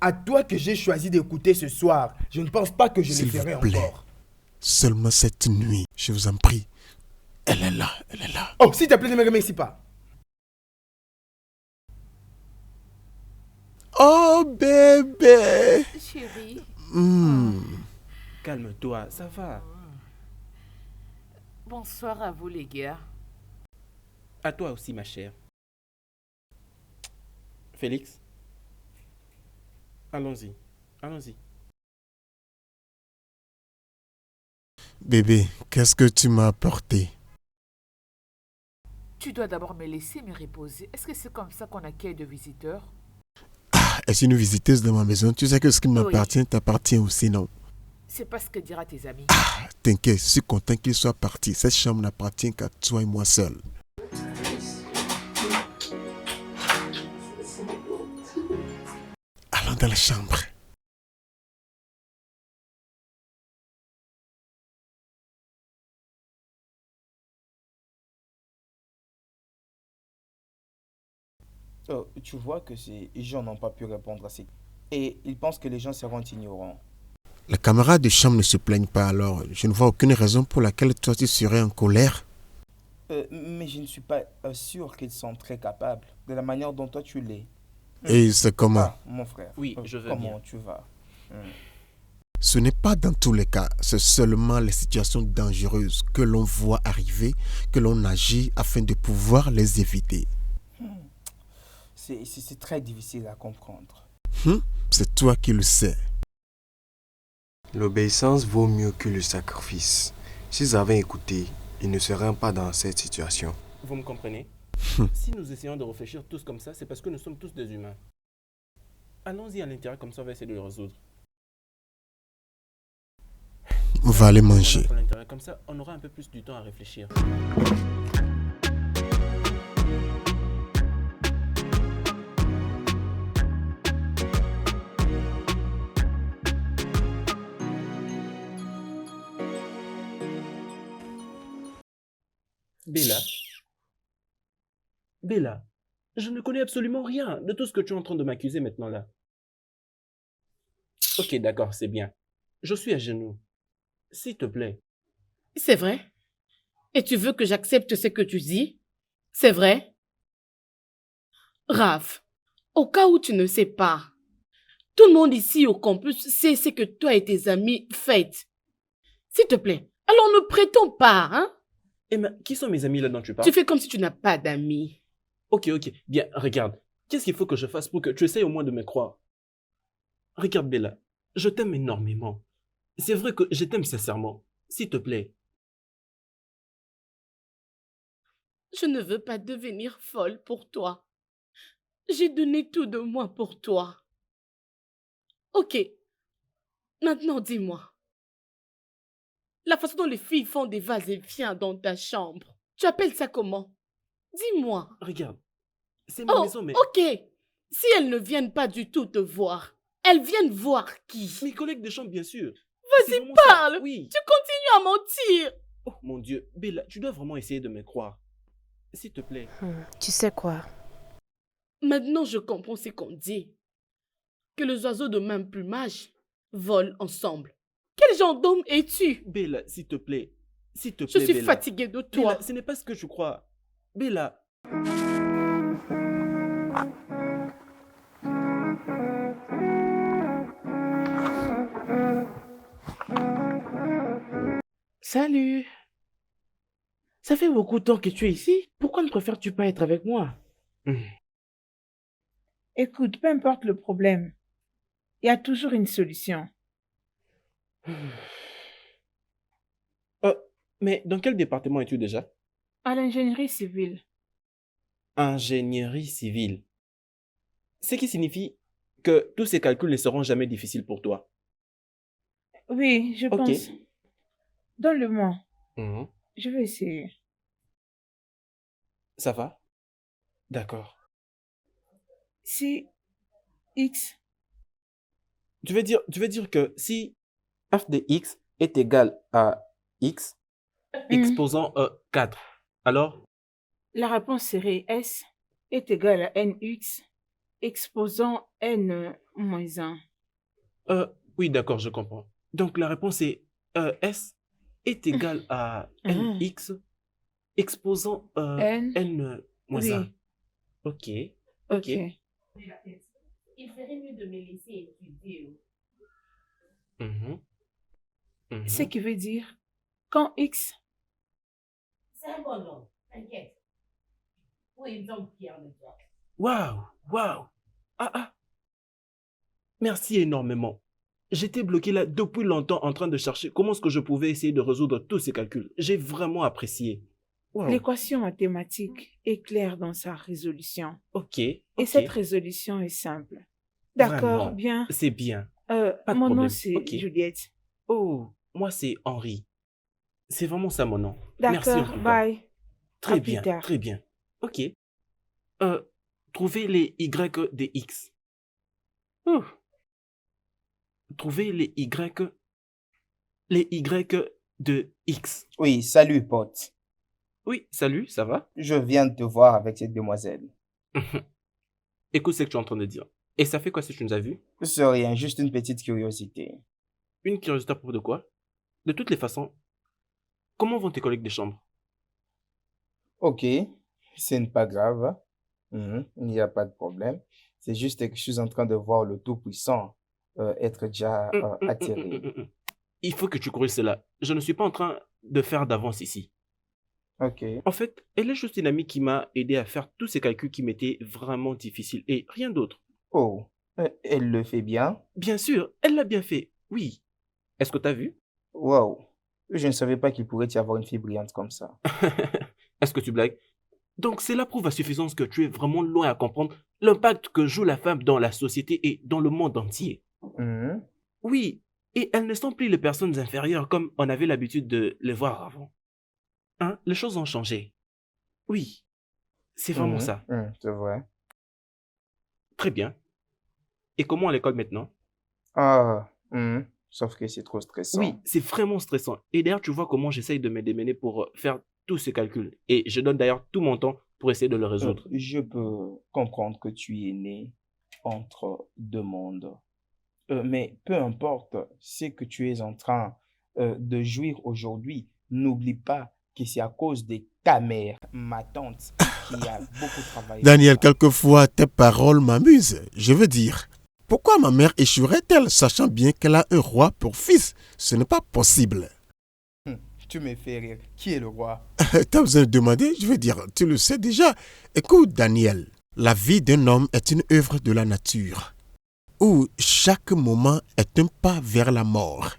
À toi que j'ai choisi d'écouter ce soir. Je ne pense pas que je le S'il vous ferai plaît. encore. Seulement cette nuit, je vous en prie. Elle est là, elle est là. Oh, s'il te plaît, ne me remercie pas. Oh, bébé. Chérie. Calme-toi, ça va. Bonsoir à vous les gars. À toi aussi, ma chère. Félix, allons-y, allons-y. Bébé, qu'est-ce que tu m'as apporté? Tu dois d'abord me laisser me reposer. Est-ce que c'est comme ça qu'on accueille de visiteurs? Es-tu une visiteuse de ma maison? Tu sais que ce qui m'appartient t'appartient aussi, non? C'est pas ce que dira tes amis. T'inquiète, je suis content qu'il soit parti. Cette chambre n'appartient qu'à toi et moi seul. Allons dans la chambre. Oh, tu vois que ces gens n'ont pas pu répondre à ces... Et ils pensent que les gens seront ignorants. Les camarades de chambre ne se plaignent pas, alors je ne vois aucune raison pour laquelle toi tu serais en colère. Mais je ne suis pas sûr qu'ils sont très capables de la manière dont toi tu l'es. Et c'est comment? Ah, mon frère. Oui, je veux Comment bien. tu vas? Ce n'est pas dans tous les cas, c'est seulement les situations dangereuses que l'on voit arriver, que l'on agit afin de pouvoir les éviter. C'est très difficile à comprendre. C'est toi qui le sais. L'obéissance vaut mieux que le sacrifice. S'ils avaient écouté, ils ne seraient pas dans cette situation. Vous me comprenez? Si nous essayons de réfléchir tous comme ça, c'est parce que nous sommes tous des humains. Allons-y à l'intérieur, comme ça on va essayer de le résoudre. On va aller manger. À l'intérieur, comme ça on aura un peu plus du temps à réfléchir. Bella, je ne connais absolument rien de tout ce que tu es en train de m'accuser maintenant là. Ok, d'accord, c'est bien. Je suis à genoux. S'il te plaît. C'est vrai? Et tu veux que j'accepte ce que tu dis? C'est vrai? Raph, au cas où tu ne sais pas, tout le monde ici au campus sait ce que toi et tes amis faites. S'il te plaît, Alors ne prétends pas, hein? Emma, qui sont mes amis là dont tu parles? Tu fais comme si tu n'as pas d'amis. Ok, bien, regarde. Qu'est-ce qu'il faut que je fasse pour que tu essayes au moins de me croire? Regarde, Bella, je t'aime énormément. C'est vrai que je t'aime sincèrement. S'il te plaît. Je ne veux pas devenir folle pour toi. J'ai donné tout de moi pour toi. Ok. Maintenant, dis-moi. La façon dont les filles font des va-et-vient dans ta chambre, tu appelles ça comment? Dis-moi. Regarde, c'est ma maison, mais... Ok. Si elles ne viennent pas du tout te voir, elles viennent voir qui? Mes collègues de chambre, bien sûr. Vas-y, parle. Oui. Tu continues à mentir. Oh mon Dieu, Bella, tu dois vraiment essayer de me croire. S'il te plaît. Tu sais quoi? Maintenant, je comprends ce qu'on dit. Que les oiseaux de même plumage volent ensemble. Quel genre d'homme es-tu? Bella, s'il te plaît. S'il te Je plaît, suis Bella. fatiguée de toi. Bella, ce n'est pas ce que tu crois. Bella. Salut. Ça fait beaucoup de temps que tu es ici. Pourquoi ne préfères-tu pas être avec moi? Écoute, peu importe le problème, il y a toujours une solution. Mais dans quel département es-tu déjà? À l'ingénierie civile. Ingénierie civile. Ce qui signifie que tous ces calculs ne seront jamais difficiles pour toi. Oui, je pense. Donne-le-moi. Mhm. Je vais essayer. Ça va? D'accord. Si x... Tu veux dire que si f de x est égal à x, exposant 4, alors? La réponse serait S est égal à nx exposant n moins 1. Oui, d'accord, je comprends. Donc la réponse est S est égal à nx exposant n moins 1. Ok. Il ferait mieux de me laisser étudier. Ce qui veut dire, quand x... C'est un bon nom, t'inquiète. Oui, ils ont Pierre de toi. Waouh. Merci énormément. J'étais bloqué là depuis longtemps en train de chercher comment est-ce que je pouvais essayer de résoudre tous ces calculs. J'ai vraiment apprécié. Wow. L'équation mathématique est claire dans sa résolution. Ok. Et cette résolution est simple. D'accord, Vraiment, bien. C'est bien. Pas de mon nom, problème. c'est Ok. Juliette. Oh, moi c'est Henri. C'est vraiment ça mon nom. Merci en D'accord, tout cas. bye. Très À bien, plus tard. très bien. Ok. Trouvez les y des x. Trouvez les y de x. Oui, salut pote. Oui, salut, ça va? Je viens de te voir avec cette demoiselle. Écoute ce que tu es en train de dire. Et ça fait quoi si tu nous as vus? C'est rien, juste une petite curiosité. Une curiosité à propos de quoi? De toutes les façons, comment vont tes collègues de chambre? Ok, ce n'est pas grave. Il n'y a pas de problème. C'est juste que je suis en train de voir le Tout-Puissant être déjà attiré. Il faut que tu corriges cela. Je ne suis pas en train de faire d'avance ici. Ok. En fait, elle est juste une amie qui m'a aidé à faire tous ces calculs qui m'étaient vraiment difficiles et rien d'autre. Oh, elle le fait bien? Bien sûr, elle l'a bien fait, oui. Est-ce que tu as vu? Wow, je ne savais pas qu'il pourrait y avoir une fille brillante comme ça. Est-ce que tu blagues? Donc c'est la preuve à suffisance que tu es vraiment loin à comprendre l'impact que joue la femme dans la société et dans le monde entier. Oui, et elles ne sont plus les personnes inférieures comme on avait l'habitude de les voir avant. Hein? Les choses ont changé. Oui, c'est vraiment ça. C'est vrai. Très bien. Et comment à l'école maintenant? Sauf que c'est trop stressant. Oui, c'est vraiment stressant. Et d'ailleurs, tu vois comment j'essaye de me démener pour faire tous ces calculs. Et je donne d'ailleurs tout mon temps pour essayer de le résoudre. Je peux comprendre que tu es né entre deux mondes. Mais peu importe ce que tu es en train de jouir aujourd'hui, n'oublie pas que c'est à cause de ta mère, ma tante, qui a beaucoup travaillé. Daniel, quelquefois, tes paroles m'amusent. Je veux dire, pourquoi ma mère échouerait-elle, sachant bien qu'elle a un roi pour fils? Ce n'est pas possible. Tu me fais rire. Qui est le roi? T'as besoin de demander? Je veux dire, tu le sais déjà. Écoute, Daniel, la vie d'un homme est une œuvre de la nature, où chaque moment est un pas vers la mort.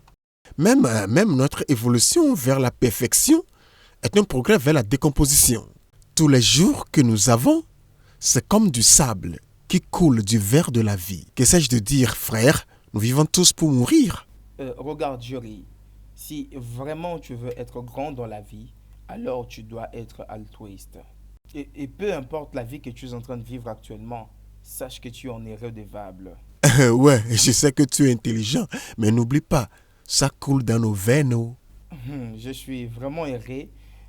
Même notre évolution vers la perfection est un progrès vers la décomposition. Tous les jours que nous avons, c'est comme du sable qui coule du verre de la vie. Que sais-je de dire, frère? Nous vivons tous pour mourir. Regarde, Jury, si vraiment tu veux être grand dans la vie, alors tu dois être altruiste. Et peu importe la vie que tu es en train de vivre actuellement, sache que tu en es redevable. Ouais, je sais que tu es intelligent, mais n'oublie pas, ça coule dans nos veines. Oh. Je suis vraiment heureux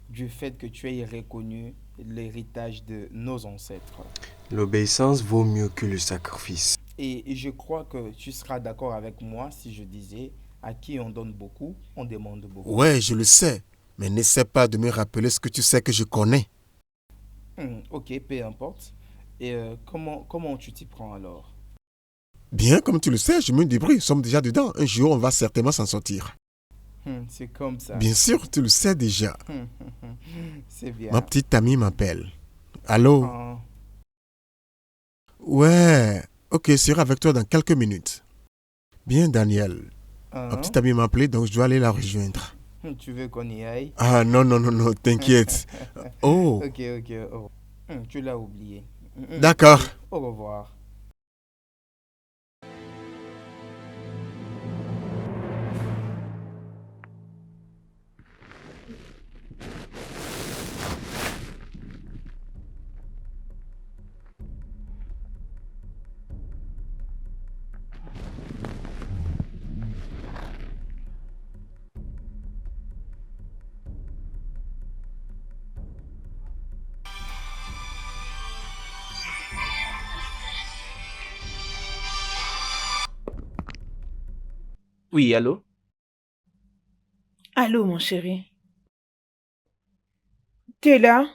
du fait que tu aies reconnu l'héritage de nos ancêtres. L'obéissance vaut mieux que le sacrifice. Et je crois que tu seras d'accord avec moi si je disais, à qui on donne beaucoup, on demande beaucoup. Ouais, je le sais, mais n'essaie pas de me rappeler ce que tu sais que je connais. Ok, peu importe. Et comment tu t'y prends alors? Bien, comme tu le sais, je me débrouille, nous sommes déjà dedans. Un jour, on va certainement s'en sortir. C'est comme ça. Bien sûr, tu le sais déjà. C'est bien. Ma petite amie m'appelle. Allô? Ouais, ok, je serai avec toi dans quelques minutes. Bien, Daniel. Ma petite amie m'a appelé, donc je dois aller la rejoindre. Tu veux qu'on y aille? Ah, non, t'inquiète. Oh. Ok. Oh. Tu l'as oublié. D'accord. Au revoir. Oui, allô? Allô, mon chéri. T'es là?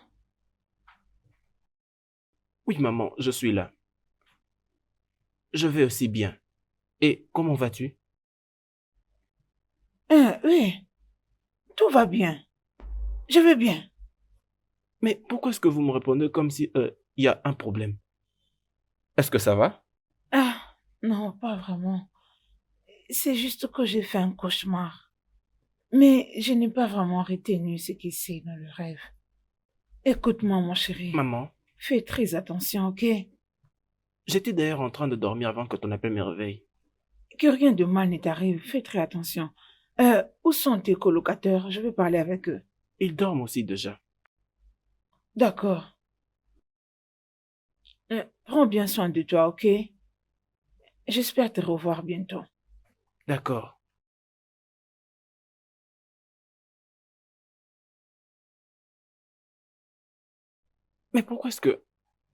Oui, maman, je suis là. Je vais aussi bien. Et comment vas-tu? Oui, tout va bien. Je vais bien. Mais pourquoi est-ce que vous me répondez comme si il y a un problème? Est-ce que ça va? Ah, non, pas vraiment. C'est juste que j'ai fait un cauchemar. Mais je n'ai pas vraiment retenu ce qui s'est dans le rêve. Écoute-moi, mon chéri. Maman? Fais très attention, ok? J'étais d'ailleurs en train de dormir avant que ton appel me réveille. Que rien de mal ne t'arrive, fais très attention. Où sont tes colocataires? Je vais parler avec eux. Ils dorment aussi déjà. D'accord. Prends bien soin de toi, ok? J'espère te revoir bientôt. D'accord. Mais pourquoi est-ce que...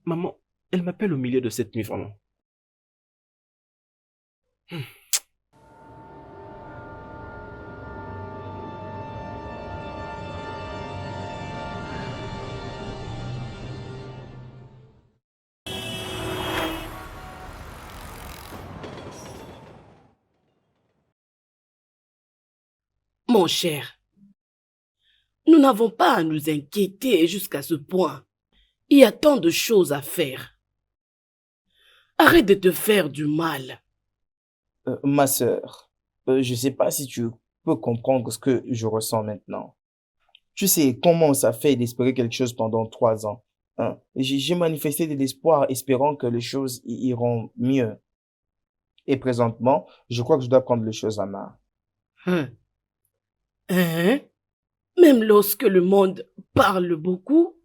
Maman, elle m'appelle au milieu de cette nuit, vraiment? Mon cher, nous n'avons pas à nous inquiéter jusqu'à ce point. Il y a tant de choses à faire. Arrête de te faire du mal. Ma sœur, je ne sais pas si tu peux comprendre ce que je ressens maintenant. Tu sais comment ça fait d'espérer quelque chose pendant 3 ans. Hein? J'ai manifesté de l'espoir espérant que les choses iront mieux. Et présentement, je crois que je dois prendre les choses en main. Même lorsque le monde parle beaucoup?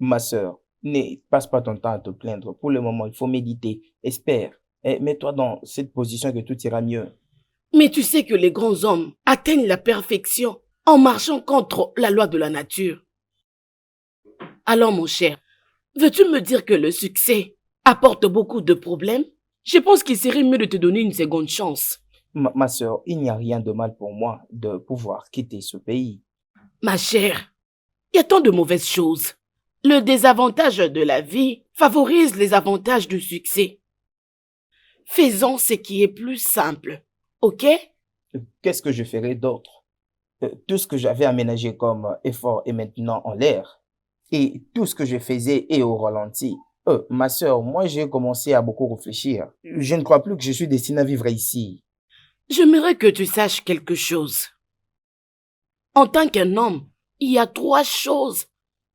Ma sœur, ne passe pas ton temps à te plaindre. Pour le moment, il faut méditer. Espère. Et mets-toi dans cette position que tout ira mieux. Mais tu sais que les grands hommes atteignent la perfection en marchant contre la loi de la nature. Alors mon cher, veux-tu me dire que le succès apporte beaucoup de problèmes? Je pense qu'il serait mieux de te donner une seconde chance. Ma sœur, il n'y a rien de mal pour moi de pouvoir quitter ce pays. Ma chère, il y a tant de mauvaises choses. Le désavantage de la vie favorise les avantages du succès. Faisons ce qui est plus simple, ok? Qu'est-ce que je ferai d'autre? tout ce que j'avais aménagé comme effort est maintenant en l'air. Et tout ce que je faisais est au ralenti. Ma sœur, moi j'ai commencé à beaucoup réfléchir. Je ne crois plus que je suis destiné à vivre ici. J'aimerais que tu saches quelque chose. En tant qu'un homme, il y a 3 choses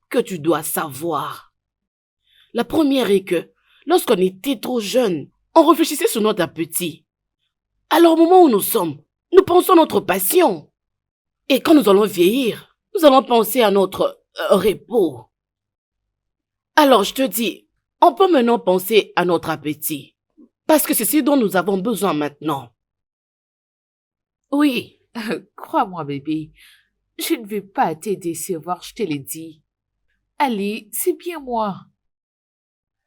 que tu dois savoir. La première est que, lorsqu'on était trop jeune, on réfléchissait sur notre appétit. Alors au moment où nous sommes, nous pensons à notre passion. Et quand nous allons vieillir, nous allons penser à notre repos. Alors je te dis, on peut maintenant penser à notre appétit. Parce que c'est ce dont nous avons besoin maintenant. Oui, crois-moi, bébé. Je ne vais pas te décevoir, je te l'ai dit. Allez, c'est bien moi.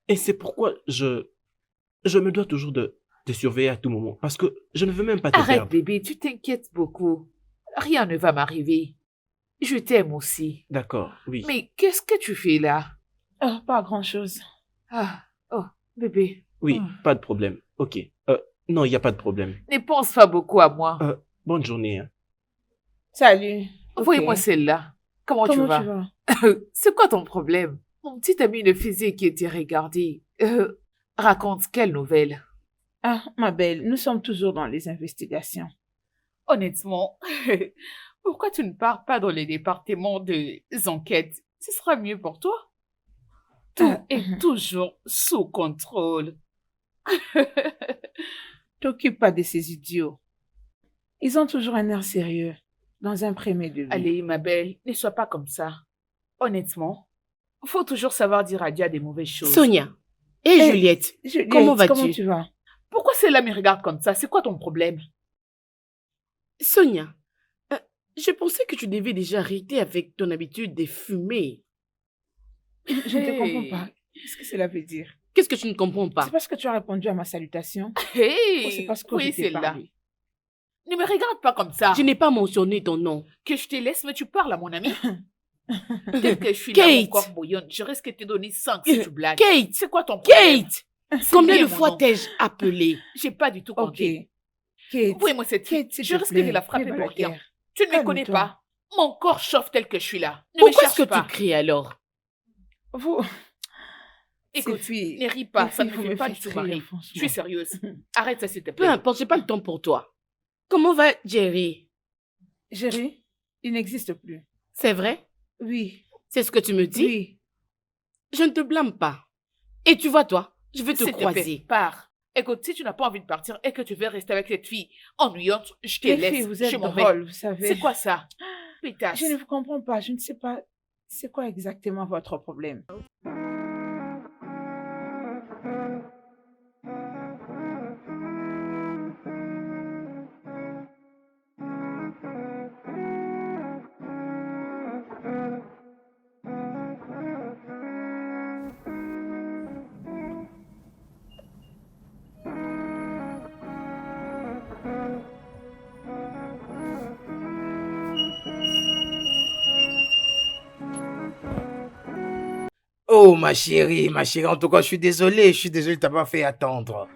Et c'est pourquoi je me dois toujours de te surveiller à tout moment. Parce que je ne veux même pas te Arrête, perdre. bébé, tu t'inquiètes beaucoup. Rien ne va m'arriver. Je t'aime aussi. D'accord, oui. Mais qu'est-ce que tu fais là? Pas grand-chose. Oh, bébé. Oui, pas de problème. Ok. Non, il n'y a pas de problème. Ne pense pas beaucoup à moi. Bonne journée. Hein. Salut. Envoyez-moi celle-là. Comment tu vas? C'est quoi ton problème? Mon petit ami ne faisait qu'être regardé. Raconte quelle nouvelle? Ah, ma belle, nous sommes toujours dans les investigations. Honnêtement, pourquoi tu ne pars pas dans les départements des enquêtes? Ce sera mieux pour toi. Tout est toujours sous contrôle. T'occupe pas de ces idiots. Ils ont toujours un air sérieux, dans un premier degré. Allez, ma belle, ne sois pas comme ça. Honnêtement, faut toujours savoir dire adieu à des mauvaises choses. Sonia et Juliette, comment vas-tu? Comment tu vas? Pourquoi celle-là me regarde comme ça? C'est quoi ton problème? Sonia, je pensais que tu devais déjà arrêter avec ton habitude de fumer. Je ne te comprends pas. Qu'est-ce que cela veut dire? Qu'est-ce que tu ne comprends pas? C'est parce que tu as répondu à ma salutation. Hey, ou c'est parce que oui, je t'ai c'est là. parlé? Ne me regarde pas comme ça. Je n'ai pas mentionné ton nom. Que je te laisse, mais tu parles à mon ami. Tel que je suis Kate. là, mon corps bouillonne, je risque de te donner 5 si tu blagues. Kate, c'est quoi ton problème? Kate, combien bien de mon fois nom. t'ai-je appelé? J'ai pas du tout compté. Kate. Oui-moi cette fille. Kate, s'il Je te risque plaît, de la frapper lève pour la rien. terre. Tu ne me connais Calme-toi. pas. Mon corps chauffe tel que je suis là. Ne Pourquoi me est-ce cherche que pas. tu cries alors? Vous... Écoute, Ces filles- ne ris pas, les ça ne filles, me vous fait me pas du faites tout rire, marrer. franchement. Je suis sérieuse. Arrête ça, s'il te Peu plaît. importe, j'ai pas le temps pour toi. Comment va Jerry? Jerry, il n'existe plus. C'est vrai? Oui. C'est ce que tu me dis? Oui. Je ne te blâme pas. Et tu vois, toi, je vais te S'il te plaît, croiser. pars. Écoute, si tu n'as pas envie de partir et que tu veux rester avec cette fille ennuyante, je te Les laisse. filles, vous êtes Je m'en vais. drôles, vous savez. C'est quoi ça? Pétasse. Je ne vous comprends pas. Je ne sais pas c'est quoi exactement votre problème. Oh, ma chérie, en tout cas, je suis désolé de t'avoir fait attendre.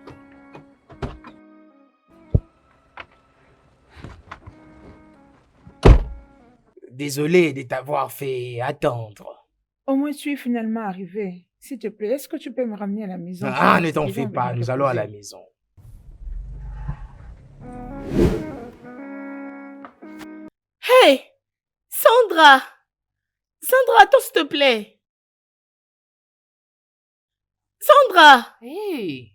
Désolé de t'avoir fait attendre. Au moins, tu es finalement arrivé. S'il te plaît, est-ce que tu peux me ramener à la maison? Ah, ne t'en Ils fais vont pas, venir nous te allons à la poser. maison. Hey! Sandra! Sandra, attends, s'il te plaît. Sandra! Hey,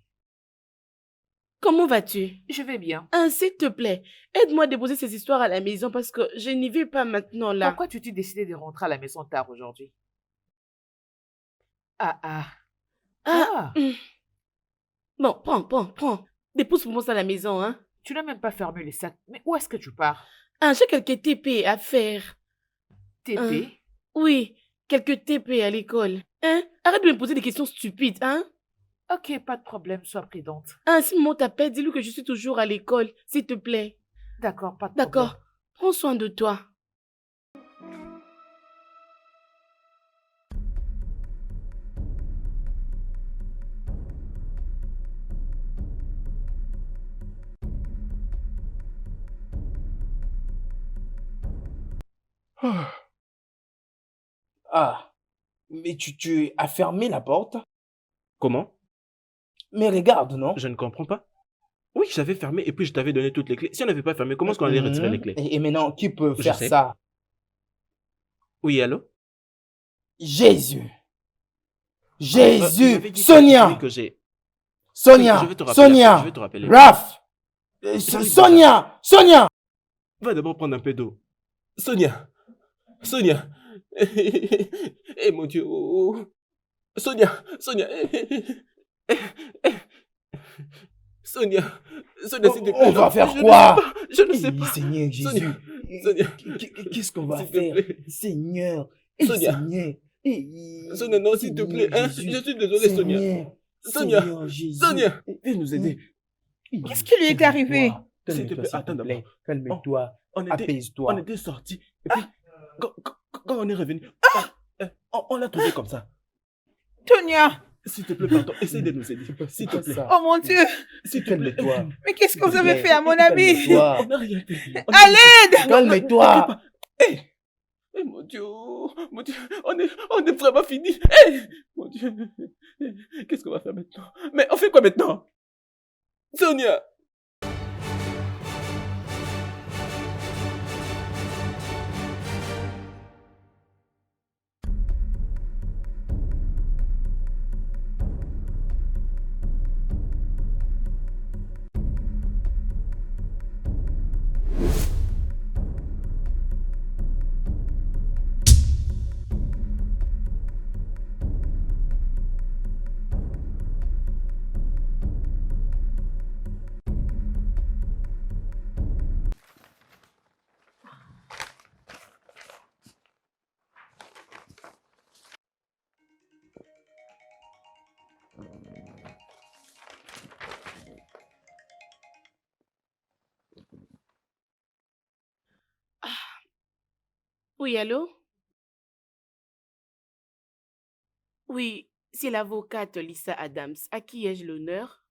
Comment vas-tu? je vais bien. S'il te plaît, aide-moi à déposer ces histoires à la maison parce que je n'y vais pas maintenant là. Pourquoi tu t'es décidé de rentrer à la maison tard aujourd'hui? Ah. Bon, prends. Dépose pour moi ça à la maison, hein. Tu n'as même pas fermé les sacs. Mais où est-ce que tu pars? J'ai quelques TP à faire. TP? Oui, quelques TP à l'école. Arrête de me poser des questions stupides, hein. Ok, pas de problème, sois prudente. Si maman t'appelle, dis-lui que je suis toujours à l'école, s'il te plaît. D'accord, pas de problème. D'accord. Prends soin de toi. Ah, mais tu as fermé la porte? Comment? Mais regarde, non? Je ne comprends pas. Oui, j'avais fermé et puis je t'avais donné toutes les clés. Si on n'avait pas fermé, comment est-ce qu'on allait retirer les clés? Et maintenant, qui peut Je faire sais. ça? Oui, allô? Jésus. Je Jésus. l'avais dit Sonia. que j'ai. Sonia. Je vais te rappeler. Sonia. Je vais te rappeler. Raph. J'arrive Sonia. Sonia. Va d'abord prendre un peu d'eau. Sonia. Sonia. Eh mon Dieu. Sonia. Sonia. Sonia. Sonia, s'il te plaît. On va faire Je ne quoi? sais pas. Je ne sais pas. Seigneur Jésus. Sonia. Sonia. Qu'est-ce qu'on va S'il te faire? plaît. Seigneur. Sonia. Seigneur. Sonia, non, s'il te plaît. Hein? Je suis désolé, Sonia. Sonia. Seigneur Jésus. Sonia. Viens nous aider. Qu'est-ce qui lui est arrivé? S'il te plaît, attends d'abord. Calme-toi. On Apaise-toi. était sortis. Et puis, quand on est revenu, on l'a trouvé comme ça. Tonia! S'il te plaît, pardon, essaye de nous aider. S'il te plaît. Oh mon Dieu! S'il te plaît. Calme-toi. Mais qu'est-ce que vous avez fait à mon ami? Calme-toi. On n'a rien fait. À l'aide! Calme-toi. Eh, mon Dieu, on est vraiment fini. Eh, mon Dieu, qu'est-ce qu'on va faire maintenant? Mais on fait quoi maintenant? Sonia! Oui, allô? Oui, c'est l'avocate Lisa Adams. À qui ai-je l'honneur?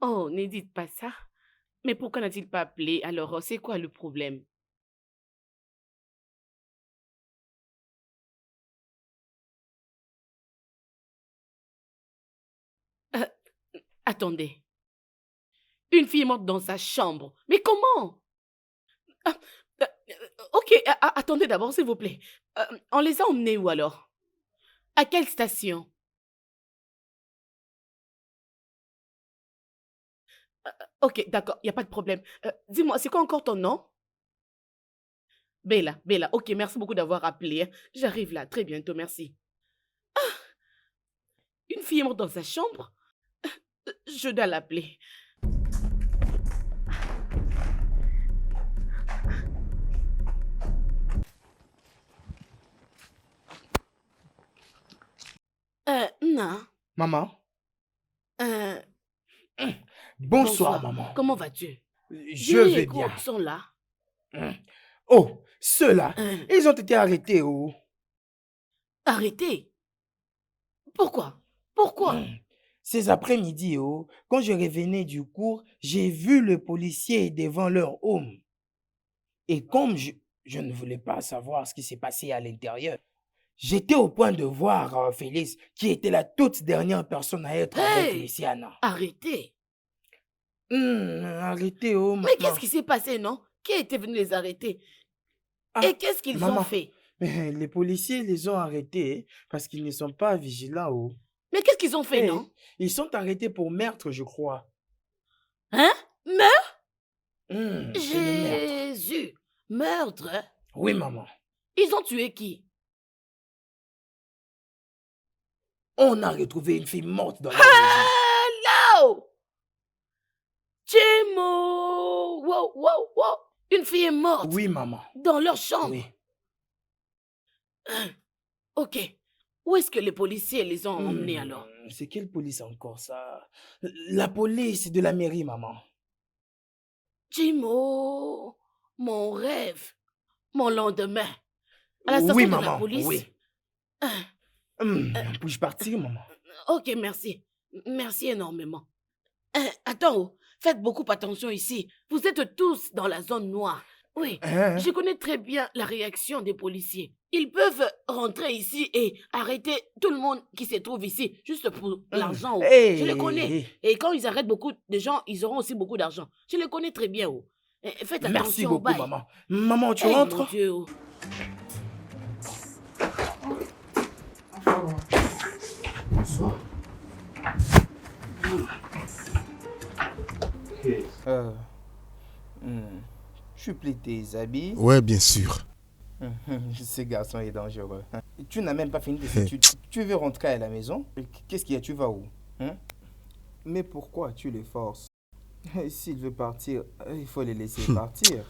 Oh, ne dites pas ça. Mais pourquoi n'a-t-il pas appelé? Alors, c'est quoi le problème? Euh, Attendez. Une fille est morte dans sa chambre. Mais comment? Ah, ok, attendez d'abord, s'il vous plaît. On les a emmenés où alors? À quelle station? Ok, d'accord, il n'y a pas de problème. Dis-moi, c'est quoi encore ton nom? Bella, Bella. Ok, merci beaucoup d'avoir appelé. Hein. J'arrive là, très bientôt, merci. Ah, une fille est morte dans sa chambre? Je dois l'appeler. Non. Maman. Bonsoir, maman. Comment vas-tu? Je vais quoi bien. sont là? Oh, ceux-là, ils ont été arrêtés, oh. Arrêtés? Pourquoi? Pourquoi? Ces après-midi, oh, quand je revenais du cours, j'ai vu le policier devant leur home. Et comme je ne voulais pas savoir ce qui s'est passé à l'intérieur, j'étais au point de voir Félix, qui était la toute dernière personne à être avec Luciana. Arrêtés? Arrêtés, oh, maman. Mais qu'est-ce qui s'est passé, non? Qui était venu les arrêter? Et qu'est-ce qu'ils ont fait? Mais les policiers les ont arrêtés parce qu'ils ne sont pas vigilants, oh. Mais qu'est-ce qu'ils ont fait, non? Ils sont arrêtés pour meurtre, je crois. Hein? Meurtre? C'est le meurtre. Jésus! Meurtre? Oui, maman. Ils ont tué qui? On a retrouvé une fille morte dans la maison. Hello! Timo! Wow, wow, wow! Une fille est morte? Oui, maman. Dans leur chambre? Oui. Ok. Où est-ce que les policiers les ont emmenés alors? C'est quelle police encore, ça? La police de la mairie, maman. Timo! Mon rêve! Mon lendemain! À la station Oui, de maman. la police? Oui. Puis-je partir, maman? Ok, merci. Merci énormément. Attends, Faites beaucoup attention ici. Vous êtes tous dans la zone noire. Oui, je connais très bien la réaction des policiers. Ils peuvent rentrer ici et arrêter tout le monde qui se trouve ici, juste pour l'argent. Je les connais. Et quand ils arrêtent beaucoup de gens, ils auront aussi beaucoup d'argent. Je les connais très bien. Faites attention. Merci beaucoup, au bail. maman. Maman, tu Mon rentres? Dieu. Bonsoir. Tu plies tes habits. Ouais, bien sûr. Ce garçon est dangereux. Tu n'as même pas fini tes études. Tu veux rentrer à la maison? Qu'est-ce qu'il y a? Tu vas où? Mais pourquoi tu les forces? S'il veut partir, il faut les laisser partir.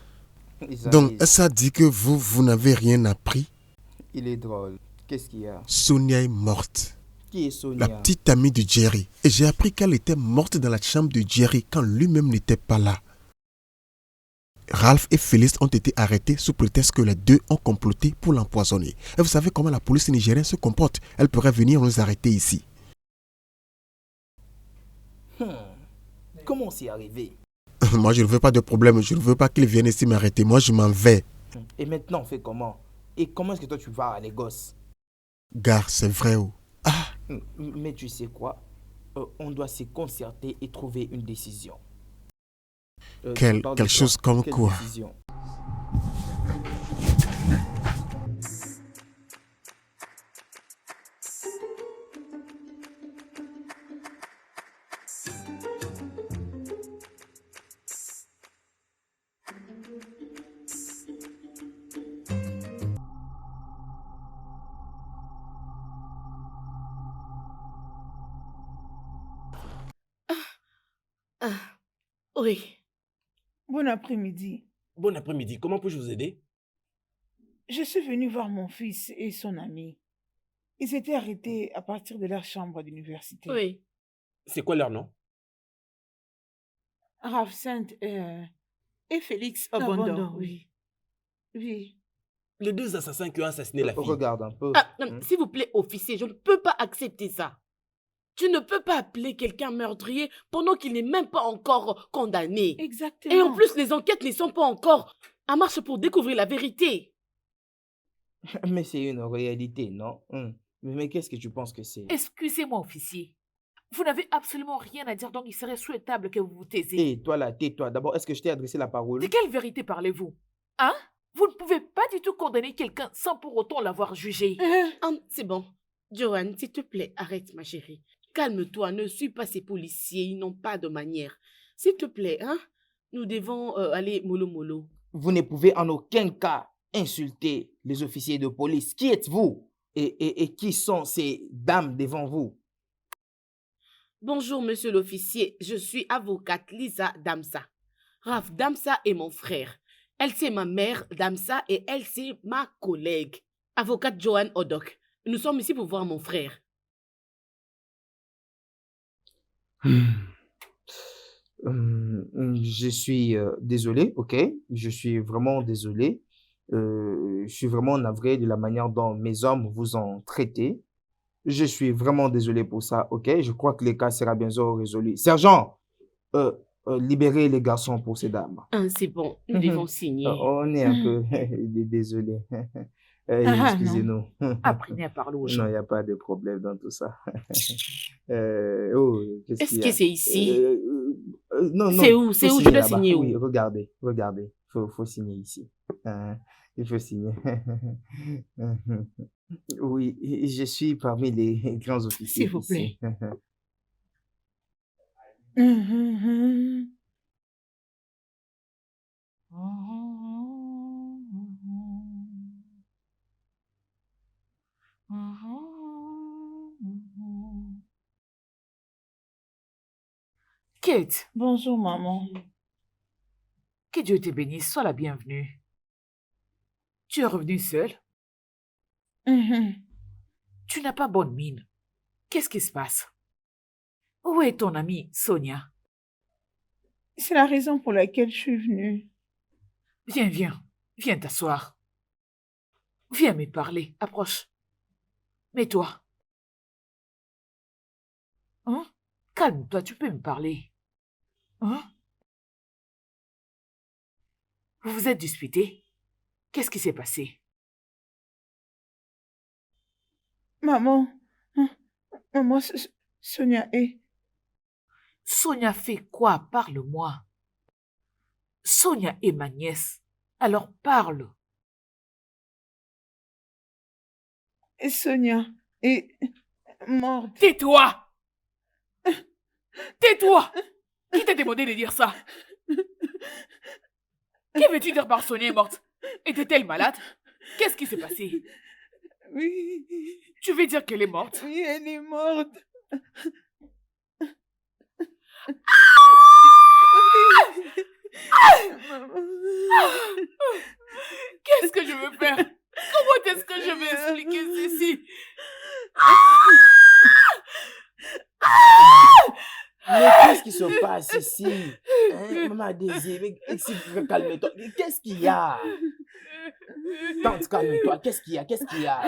Donc, ça dit que vous n'avez rien appris? Il est drôle. Qu'est-ce qu'il y a? Sonia est morte. Qui est Sonia? La petite amie de Jerry. Et j'ai appris qu'elle était morte dans la chambre de Jerry quand lui-même n'était pas là. Ralph et Félix ont été arrêtés sous prétexte que les deux ont comploté pour l'empoisonner. Et vous savez comment la police nigérienne se comporte. Elle pourrait venir nous arrêter ici. Comment c'est arrivé? Moi, je ne veux pas de problème. Je ne veux pas qu'ils viennent ici m'arrêter. Moi, je m'en vais. Et maintenant, on fait comment? Et comment est-ce que toi, tu vas à Lagos? Gare, c'est vrai. Mais tu sais quoi? On doit se concerter et trouver une décision. Quelque chose comme Quelle quoi? décision? Oui. Bon après-midi. Bon après-midi, comment puis-je vous aider? Je suis venue voir mon fils et son ami. Ils étaient arrêtés à partir de leur chambre d'université. Oui. C'est quoi leur nom? Raph Saint et Félix Obando. Oui. Oui. Les deux assassins qui ont assassiné la fille. Regarde un peu. Non, s'il vous plaît, officier, je ne peux pas accepter ça. Tu ne peux pas appeler quelqu'un meurtrier pendant qu'il n'est même pas encore condamné. Exactement. Et en plus, les enquêtes ne sont pas encore en marche pour découvrir la vérité. Mais c'est une réalité, non? Mais qu'est-ce que tu penses que c'est? Excusez-moi, officier. Vous n'avez absolument rien à dire, donc il serait souhaitable que vous vous taisiez. Hé, toi là, tais-toi. D'abord, est-ce que je t'ai adressé la parole? De quelle vérité parlez-vous? Hein? Vous ne pouvez pas du tout condamner quelqu'un sans pour autant l'avoir jugé. C'est bon. Joanne, s'il te plaît, arrête, ma chérie. Calme-toi, ne suis pas ces policiers, ils n'ont pas de manière. S'il te plaît, nous devons aller mollo. Vous ne pouvez en aucun cas insulter les officiers de police. Qui êtes-vous? Et qui sont ces dames devant vous? Bonjour, monsieur l'officier. Je suis avocate Lisa Damsa. Raph Damsa est mon frère. Elle, c'est ma mère, Damsa, et elle, c'est ma collègue. Avocate Joanne Odok. Nous sommes ici pour voir mon frère. Je suis désolé, ok? Je suis vraiment désolé. Je suis vraiment navré de la manière dont mes hommes vous ont traité. Je suis vraiment désolé pour ça, ok? Je crois que le cas sera bientôt résolu. Sergent, libérez les garçons pour ces dames. C'est bon, nous devons signer. On est un peu désolé. Excusez-nous. Apprenez à parler aux gens. Non, il n'y a pas de problème dans tout ça. Est-ce que c'est ici? Non. C'est où? C'est où? Je dois signer où? Oui, regardez. Faut signer ici. Il faut signer. Oui, je suis parmi les grands officiers. S'il vous plaît. Kate, Bonjour, maman. que Dieu te bénisse, sois la bienvenue. Tu es revenue seule? Tu n'as pas bonne mine. Qu'est-ce qui se passe? Où est ton amie, Sonia? C'est la raison pour laquelle je suis venue. Viens t'asseoir. Viens me parler, approche. Mets-toi. Calme-toi, tu peux me parler. Vous vous êtes disputé? Qu'est-ce qui s'est passé? Maman, maman, Sonia est... Sonia fait quoi? Parle-moi. Sonia est ma nièce. Alors parle. Sonia est morte. Tais-toi! Tais-toi! Qui t'a demandé de dire ça? Que veux-tu dire par Sonia est morte? Était-elle malade? Qu'est-ce qui s'est passé? Oui. Tu veux dire qu'elle est morte? Oui, elle est morte. Qu'est-ce que je veux faire? Comment est-ce que je vais expliquer ceci? Mais qu'est-ce qui se passe ici? Hein, Maman Désir, calme-toi. Qu'est-ce qu'il y a? Tante, calme-toi. Qu'est-ce qu'il y a? Qu'est-ce qu'il y a?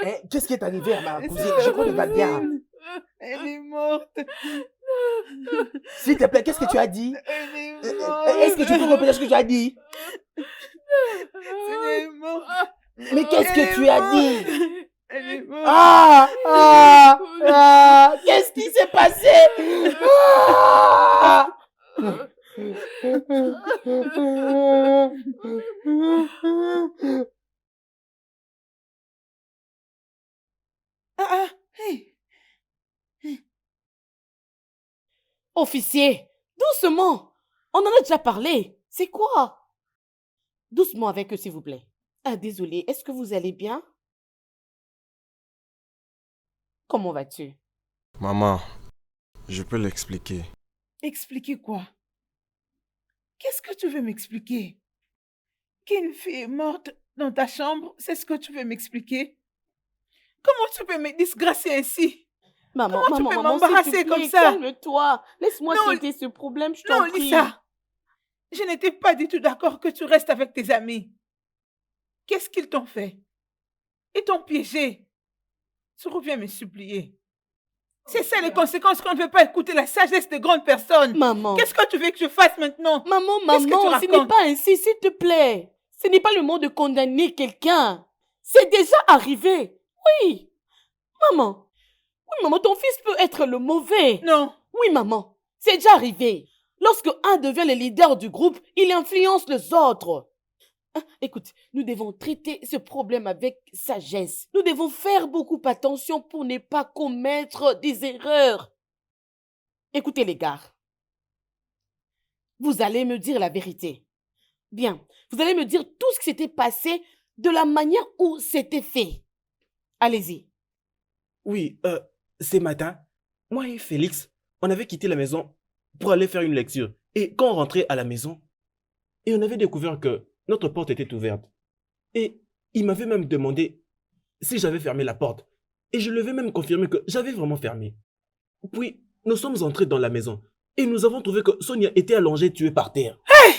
Hein, qu'est-ce qui est arrivé à ma cousine? Je crois qu'elle va bien. Elle est morte. S'il te plaît, qu'est-ce que tu as dit? Elle est morte. Est-ce que tu peux répéter ce que tu as dit? Elle est morte. Mais qu'est-ce que tu as dit? Elle est morte. Qu'est-ce qui s'est passé? Hey. Officier, doucement. On en a déjà parlé. C'est quoi? Doucement avec eux, s'il vous plaît. Ah, désolé, est-ce que vous allez bien? Comment vas-tu? Maman, je peux l'expliquer. Expliquer quoi? Qu'est-ce que tu veux m'expliquer? Qu'une fille est morte dans ta chambre, c'est ce que tu veux m'expliquer? Comment tu peux me disgracier ainsi? Maman, Comment tu peux maman, m'embarrasser s'il te plaît, comme ça? calme-toi. Laisse-moi Non, traiter ce problème, je t'en Non, prie. Lisa, je n'étais pas du tout d'accord que tu restes avec tes amis. Qu'est-ce qu'ils t'ont fait? Ils t'ont piégé. Tu reviens me supplier. C'est ça les conséquences qu'on ne veut pas écouter la sagesse de grandes personnes. Maman. Qu'est-ce que tu veux que je fasse maintenant? Maman, Qu'est-ce que tu ce n'est racontes? pas ainsi, s'il te plaît. Ce n'est pas le mot de condamner quelqu'un. C'est déjà arrivé. Oui. Maman. Oui, maman, ton fils peut être le mauvais. Non. Oui, maman. C'est déjà arrivé. Lorsque un devient le leader du groupe, il influence les autres. Écoute, nous devons traiter ce problème avec sagesse. Nous devons faire beaucoup attention pour ne pas commettre des erreurs. Écoutez les gars. Vous allez me dire la vérité. Bien, vous allez me dire tout ce qui s'était passé de la manière où c'était fait. Allez-y. Oui, ce matin, moi et Félix, on avait quitté la maison pour aller faire une lecture. Et quand on rentrait à la maison, et on avait découvert que notre porte était ouverte. Et il m'avait même demandé si j'avais fermé la porte. Et je lui avais même confirmé que j'avais vraiment fermé. Puis, nous sommes entrés dans la maison et nous avons trouvé que Sonia était allongée, tuée par terre. Hey!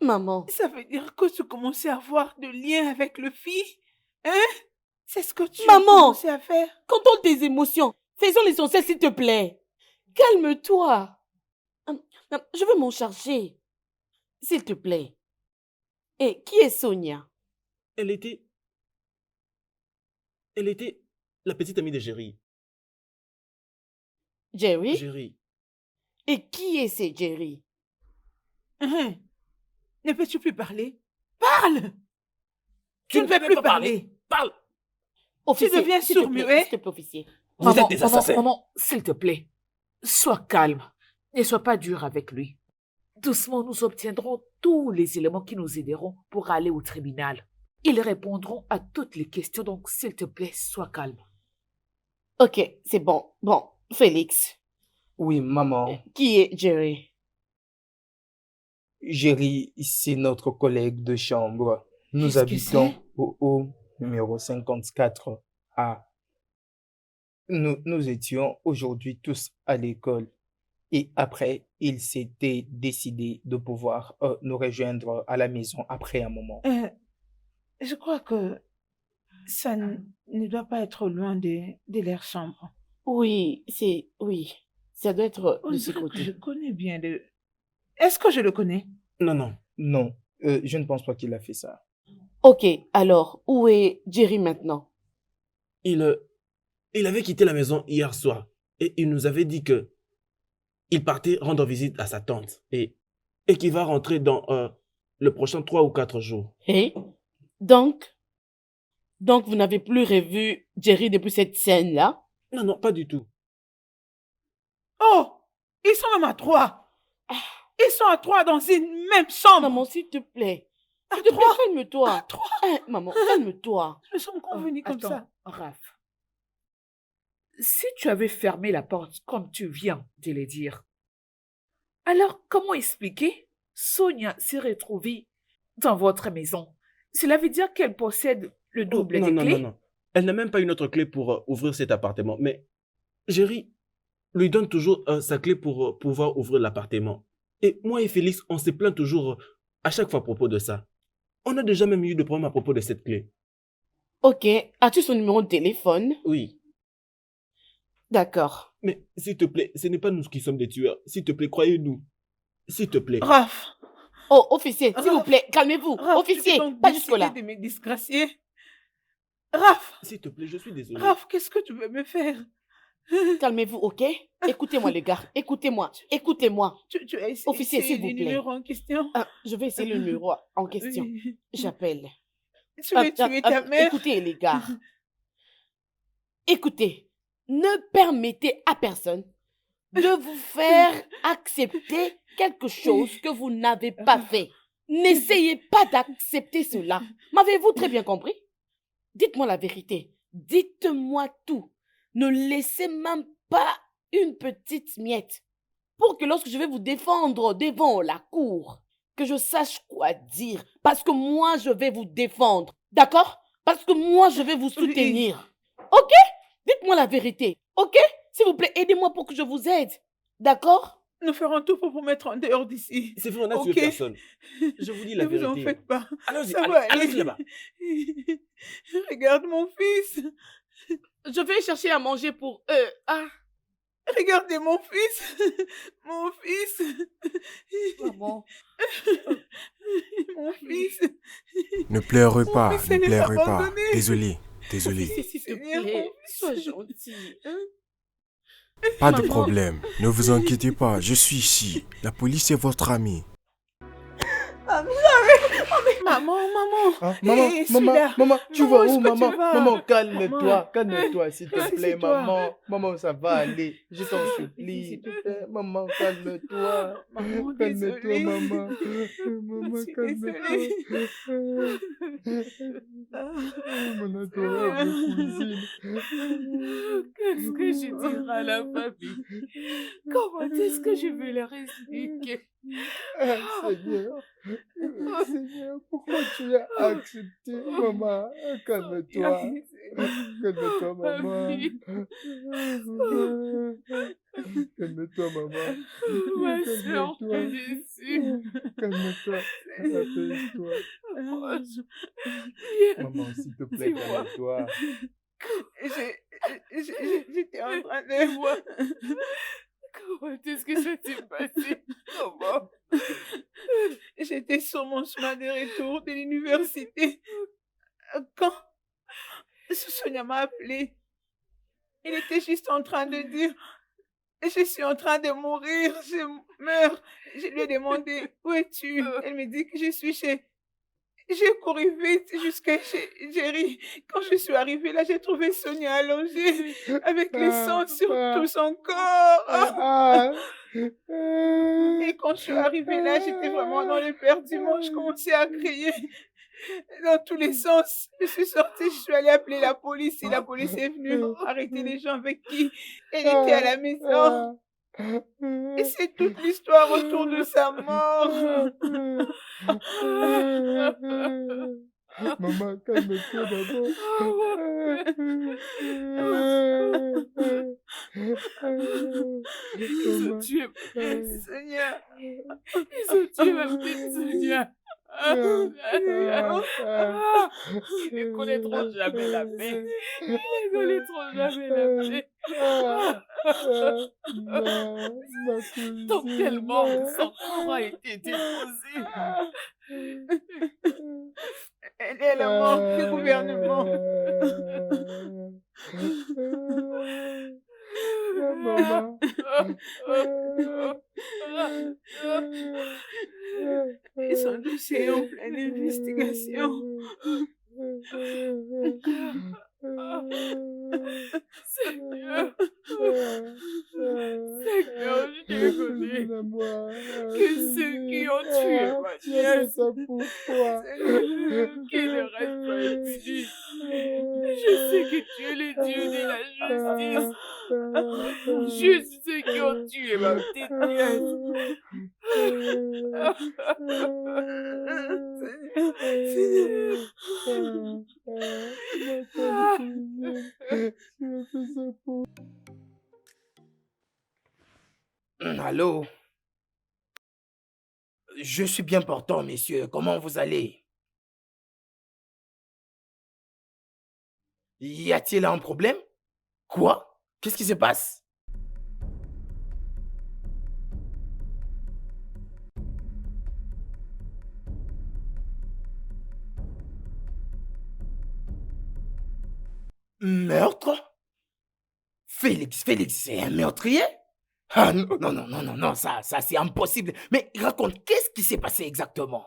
Maman. Ça veut dire que tu commençais à avoir de liens avec le fils? Hein? C'est ce que tu as Maman, commencé à faire? contrôle tes émotions. Faisons l'essentiel, s'il te plaît. Calme-toi. Je veux m'en charger. S'il te plaît. Et qui est Sonia? Elle était la petite amie de Jerry. Jerry? Jerry. Et qui est ce Jerry? Ne peux-tu plus parler? Parle! Tu ne peux plus parler. Parle! Tu deviens sourd-muet? S'il te plaît, officier. Vous êtes des assassins. Maman, s'il te plaît, sois calme. Ne sois pas dur avec lui. Doucement, nous obtiendrons tous les éléments qui nous aideront pour aller au tribunal. Ils répondront à toutes les questions, donc s'il te plaît, sois calme. Ok, c'est bon. Bon, Félix. Oui, maman. Qui est Jerry? Jerry, c'est notre collègue de chambre. Nous Qu'est-ce que habitons c'est? au haut numéro 54A. Nous étions aujourd'hui tous à l'école. Et après, il s'était décidé de pouvoir nous rejoindre à la maison après un moment. Je crois que ça ne doit pas être loin de leur chambre. Oui, oui. Ça doit être On de ce dirait que côté. je connais bien Est-ce que je le connais? Non, non. Non, je ne pense pas qu'il a fait ça. Ok, alors, où est Jerry maintenant? Il avait quitté la maison hier soir et il nous avait dit que il partait rendre visite à sa tante et qu'il va rentrer dans le prochain 3 ou 4 jours. Et donc vous n'avez plus revu Jerry depuis cette scène-là? Non, non, pas du tout. Oh, ils sont même à 3. Ils sont à 3 dans une même chambre. Maman, s'il te plaît. À S'il te plaît, 3. calme-toi. À 3. Maman, calme-toi. Nous sommes convenus comme Attends, ça. Raph. Si tu avais fermé la porte comme tu viens de le dire, alors comment expliquer Sonia s'est retrouvée dans votre maison? Cela veut dire qu'elle possède le double non, des non, clés? non, non. Elle n'a même pas une autre clé pour ouvrir cet appartement. Mais Jerry lui donne toujours sa clé pour pouvoir ouvrir l'appartement. Et moi et Félix, on se plaint toujours à chaque fois à propos de ça. On a déjà même eu de problèmes à propos de cette clé. Ok, as-tu son numéro de téléphone? Oui. D'accord. Mais s'il te plaît, ce n'est pas nous qui sommes des tueurs. S'il te plaît, croyez-nous. S'il te plaît. Raph. Oh, officier, s'il vous plaît, calmez-vous. Raph, Officier, tu peux donc pas décider jusque-là. de me disgracier. Raph. S'il te plaît, je suis désolé. Raph, qu'est-ce que tu veux me faire? Calmez-vous, ok? Écoutez-moi, les gars. Écoutez-moi. Écoutez-moi. Tu as essayé Officier, s'il vous le plaît. numéro en question? Je vais essayer le numéro en question. Oui. J'appelle. Tu veux tuer ta mère? Écoutez, les gars. Écoutez, ne permettez à personne de vous faire accepter quelque chose que vous n'avez pas fait. N'essayez pas d'accepter cela. M'avez-vous très bien compris? Dites-moi la vérité. Dites-moi tout. Ne laissez même pas une petite miette pour que lorsque je vais vous défendre devant la cour, que je sache quoi dire. Parce que moi, je vais vous défendre. D'accord? Parce que moi, je vais vous soutenir. Ok? Dites-moi la vérité. Ok? S'il vous plaît, aidez-moi pour que je vous aide. D'accord? Nous ferons tout pour vous mettre en dehors d'ici. C'est vrai, on a tué Ok. personne. Je vous dis la vérité. Ne vous en faites pas. Allons-y, Ça va allez-y aller. là-bas. Regarde mon fils. Je vais chercher à manger pour eux. Ah, Regardez mon fils. Mon fils. maman. Mon fils. Ne pleurez Mon pas, fils, ne elle est pleurez pas. abandonnée. Désolé, désolé. S'il te Seigneur, plaît, mon sois fils. gentil. Hein? Pas de Maman. problème, ne vous inquiétez pas, je suis ici. La police est votre amie. Maman. Hein, maman, Eh, maman, celui-là. maman, tu Maman, vas est-ce où, que tu maman? vas? Maman, calme-toi, Maman. calme-toi, s'il te plaît, Assieds-toi. maman. Maman, ça va aller, je t'en S'il supplie. te plaît. Maman, calme-toi. Maman, Calme-toi, désolée. maman. Je Maman, suis calme-toi. désolée. Mon adorable cousine. Qu'est-ce que je dirai à la famille? Comment est-ce que je vais leur expliquer? Ah, Seigneur, Seigneur, pourquoi tu as accepté, maman? Calme-toi. Calme-toi, maman. Calme-toi, maman. Ma soeur, Calme-toi. Jésus. Calme-toi. Apaise-toi. Maman, s'il te plaît, Dis-moi. calme-toi. J'étais en train de voir. Comment est-ce que ça s'est passé? Comment? J'étais sur mon chemin de retour de l'université. Quand Sonia m'a appelé, il était juste en train de dire: je suis en train de mourir, je meurs. Je lui ai demandé: où es-tu? Elle me dit que je suis chez. J'ai couru vite jusqu'à chez Jerry. Quand je suis arrivée là, j'ai trouvé Sonia allongée avec le sang sur tout son corps. Et quand je suis arrivée là, j'étais vraiment dans l'éperdument. Je commençais à crier dans tous les sens. Je suis sortie, je suis allée appeler la police et la police est venue arrêter les gens avec qui elle était à la maison. Et c'est toute l'histoire autour de sa mort. Maman, calme-toi d'abord. Ils ont tué Seigneur. Ils ont tué ma petite Sonia. Ils ne connaîtront jamais la paix. Ils ne connaîtront jamais la paix. Donc tellement son corps a été déposé. Elle est la mort du gouvernement. Maman. Et son dossier est en pleine investigation. Seigneur, Seigneur, je te connais que ceux qui ont tué ma nièce, qu'ils ne restent pas impunis. Je sais que tu es le Dieu de la justice. Juste ceux qui ont tué ma petite nièce. Allô? Je suis bien portant, messieurs. Comment vous allez? Y a-t-il un problème? Quoi? Qu'est-ce qui se passe? Meurtre? Félix, c'est un meurtrier? Ah non, non, non, non, non, non, ça c'est impossible. Mais raconte, qu'est-ce qui s'est passé exactement?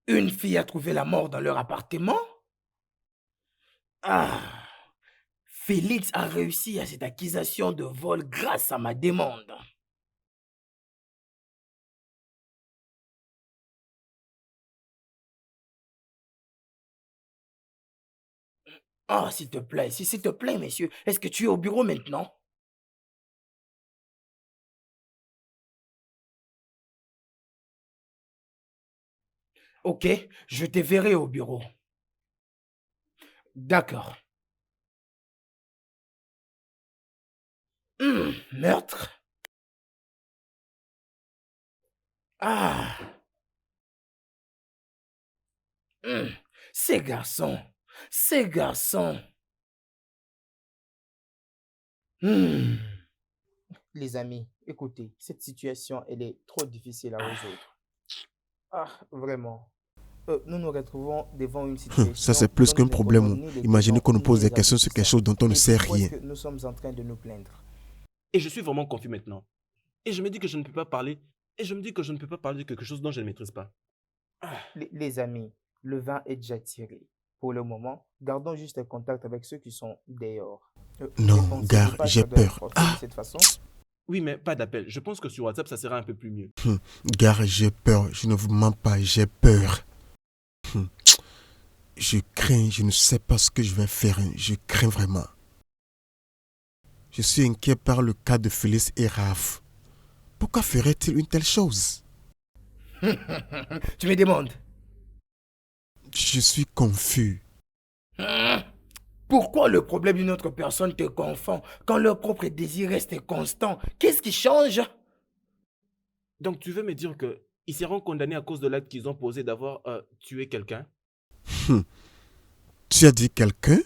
Une fille a trouvé la mort dans leur appartement? Ah, Félix a réussi à cette accusation de vol grâce à ma demande. Oh, s'il te plaît, messieurs, est-ce que tu es au bureau maintenant? Ok, je te verrai au bureau. D'accord. Meurtre? Ah. Ces garçons. Les amis, écoutez, cette situation, elle est trop difficile à résoudre. Ah, vraiment. Nous nous retrouvons devant une situation. Ça, c'est plus dont qu'un nous ne problème. connaissons ni les Imaginez qu'on nous tenants, pose ni des les questions sur quelque chose dont on ne Et sait pourquoi est-ce rien. que nous sommes en train de nous plaindre? Et je suis vraiment confus maintenant. Et je me dis que je ne peux pas parler. Et je me dis que je ne peux pas parler de quelque chose dont je ne maîtrise pas. Les amis, le vin est déjà tiré. Pour le moment, gardons juste un contact avec ceux qui sont dehors. Non, Ne pensez-vous gars, pas que j'ai ça doit être peur. fait de cette façon? Oui, mais pas d'appel. Je pense que sur WhatsApp, ça sera un peu plus mieux. Gars, j'ai peur. Je ne vous mens pas, j'ai peur. Je crains, je ne sais pas ce que je vais faire. Je crains vraiment. Je suis inquiet par le cas de Félix et Raph. Pourquoi ferait-il une telle chose? Tu me demandes? Je suis confus. Pourquoi le problème d'une autre personne te confond quand leur propre désir reste constant? Qu'est-ce qui change? Donc, tu veux me dire que ils seront condamnés à cause de l'acte qu'ils ont posé d'avoir tué quelqu'un? Tu as dit quelqu'un?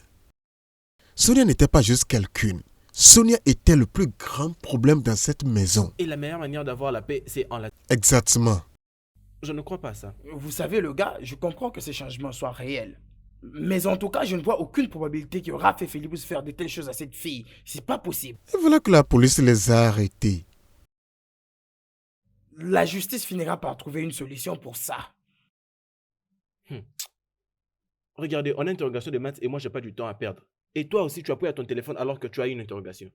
Sonia n'était pas juste quelqu'une. Sonia était le plus grand problème dans cette maison. Et la meilleure manière d'avoir la paix, c'est en la... Exactement. Je ne crois pas à ça. Vous savez, le gars, je comprends que ces changements soient réels. Mais en tout cas, je ne vois aucune probabilité que Raph et Philippe faire de telles choses à cette fille. C'est pas possible. Et voilà que la police les a arrêtés. La justice finira par trouver une solution pour ça. Regardez, on a une interrogation de maths et moi, j'ai pas du temps à perdre. Et toi aussi, tu as pris à ton téléphone alors que tu as eu une interrogation.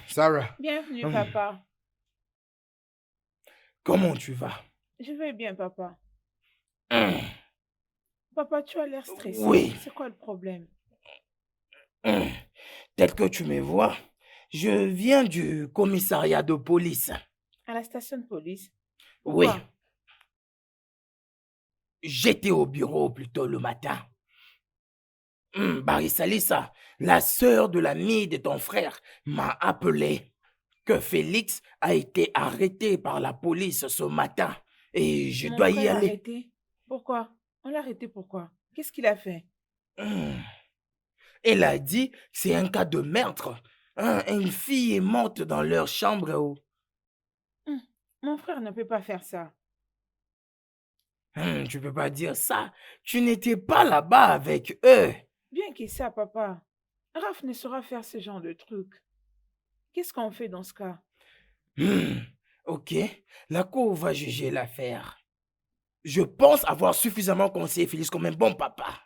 Sarah. Bienvenue, papa. Comment tu vas? Je vais bien, papa. Papa, tu as l'air stressé. Oui. C'est quoi le problème? T'es Tel que tu me vois, je viens du commissariat de police. À la station de police? Oui. Pourquoi? J'étais au bureau plus tôt le matin. Barisalisa, la sœur de l'ami de ton frère, m'a appelé que Félix a été arrêté par la police ce matin et je Mon dois y frère aller. arrêté? Pourquoi? On l'a arrêté pourquoi? Qu'est-ce qu'il a fait? Elle a dit que c'est un cas de meurtre. Une fille est morte dans leur chambre. Mon frère ne peut pas faire ça. Tu peux pas dire ça. Tu n'étais pas là-bas avec eux. Bien que ça, papa. Raph ne saura faire ce genre de truc. Qu'est-ce qu'on fait dans ce cas? Ok, la cour va juger l'affaire. Je pense avoir suffisamment conseillé Félix comme un bon papa.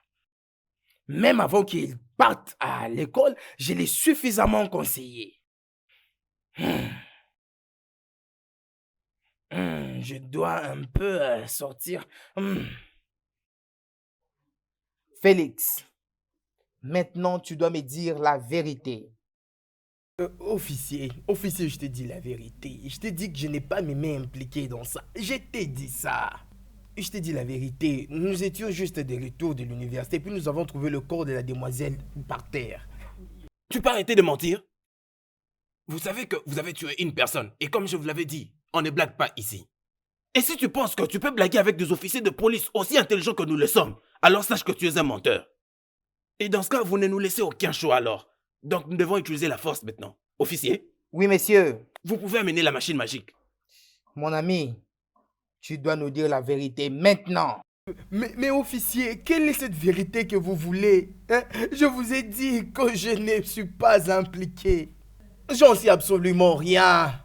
Même avant qu'il parte à l'école, je l'ai suffisamment conseillé. Je dois un peu sortir. Félix, maintenant tu dois me dire la vérité. Officier, je t'ai dit la vérité. Je t'ai dit que je n'ai pas mes mains impliquées dans ça. Je t'ai dit ça. Je t'ai dit la vérité. Nous étions juste de retour de l'université, puis nous avons trouvé le corps de la demoiselle par terre. Tu peux arrêter de mentir? Vous savez que vous avez tué une personne, et comme je vous l'avais dit, on ne blague pas ici. Et si tu penses que tu peux blaguer avec des officiers de police aussi intelligents que nous le sommes, alors sache que tu es un menteur. Et dans ce cas, vous ne nous laissez aucun choix alors. Donc nous devons utiliser la force maintenant. Officier? Oui, monsieur. Vous pouvez amener la machine magique. Mon ami, tu dois nous dire la vérité maintenant. Mais officier, quelle est cette vérité que vous voulez? Je vous ai dit que je ne suis pas impliqué. J'en sais absolument rien.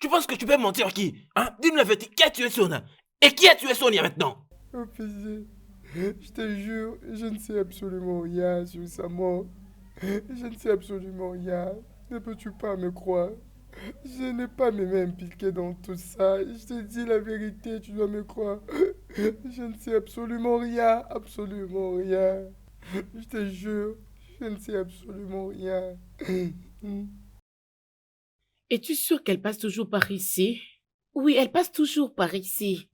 Tu penses que tu peux mentir à qui? Dis-nous la vérité. Qui a tué Sonia? Et qui a tué Sonia maintenant? Officier, je te jure, je ne sais absolument rien sur sa mort. Je ne sais absolument rien. Ne peux-tu pas me croire? Je n'ai pas mes mains impliquées dans tout ça. Je te dis la vérité, tu dois me croire. Je ne sais absolument rien, absolument rien. Je te jure, je ne sais absolument rien. Es-tu sûre qu'elle passe toujours par ici? Oui, elle passe toujours par ici.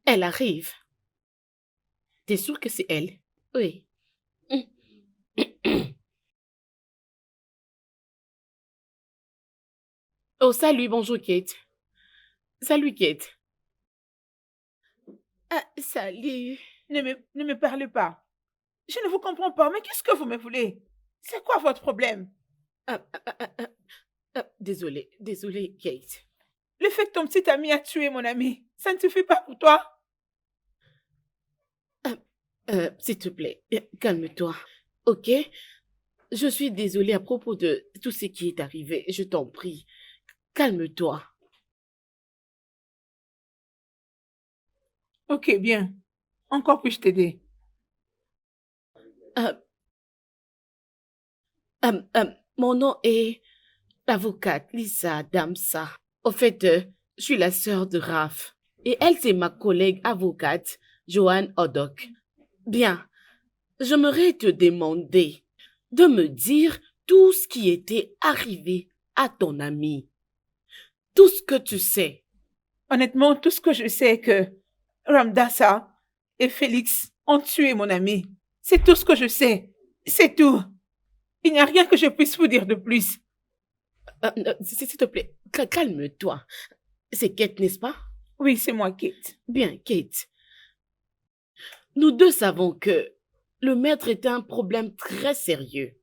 Elle arrive. T'es sûre que c'est elle? Oui. Oh, salut, bonjour Kate. Salut Kate. Ah, salut. Ne me parlez pas. Je ne vous comprends pas, mais qu'est-ce que vous me voulez? C'est quoi votre problème? Désolée, Kate. Le fait que ton petit ami a tué mon ami, ça ne suffit pas pour toi? S'il te plaît, calme-toi, ok? Je suis désolée à propos de tout ce qui est arrivé. Je t'en prie, calme-toi. Ok, bien. Encore puis-je t'aider? Mon nom est l'avocate Lisa Damsa. Au fait, je suis la sœur de Raph. Et elle, c'est ma collègue avocate, Joanne Odok. Bien, j'aimerais te demander de me dire tout ce qui était arrivé à ton ami. Tout ce que tu sais. Honnêtement, tout ce que je sais est que Ramdasa et Félix ont tué mon ami. C'est tout ce que je sais. C'est tout. Il n'y a rien que je puisse vous dire de plus. S'il te plaît, calme-toi. C'est Kate, n'est-ce pas? Oui, c'est moi, Kate. Bien, Kate. Nous deux savons que le maître est un problème très sérieux.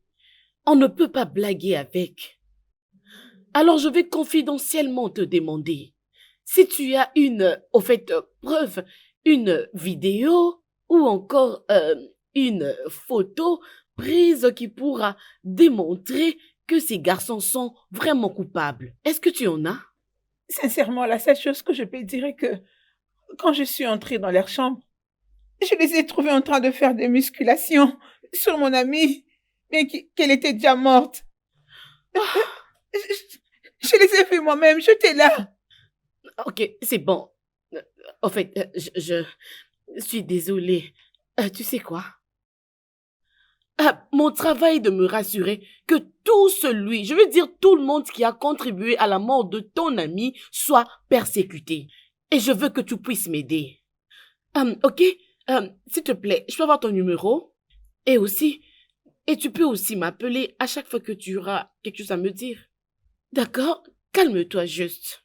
On ne peut pas blaguer avec. Alors je vais confidentiellement te demander si tu as preuve, une vidéo ou encore une photo prise qui pourra démontrer que ces garçons sont vraiment coupables. Est-ce que tu en as? Sincèrement, la seule chose que je peux dire est que quand je suis entrée dans leur chambre, je les ai trouvés en train de faire des musculations sur mon amie, mais qu'elle était déjà morte. Je les ai vus moi-même, j'étais là. Ok, c'est bon. En fait, je suis désolée. Tu sais quoi? Mon travail est de me rassurer que je veux dire tout le monde qui a contribué à la mort de ton ami soit persécuté. Et je veux que tu puisses m'aider. Ok? S'il te plaît, je peux avoir ton numéro? Et tu peux aussi m'appeler à chaque fois que tu auras quelque chose à me dire. D'accord? Calme-toi juste.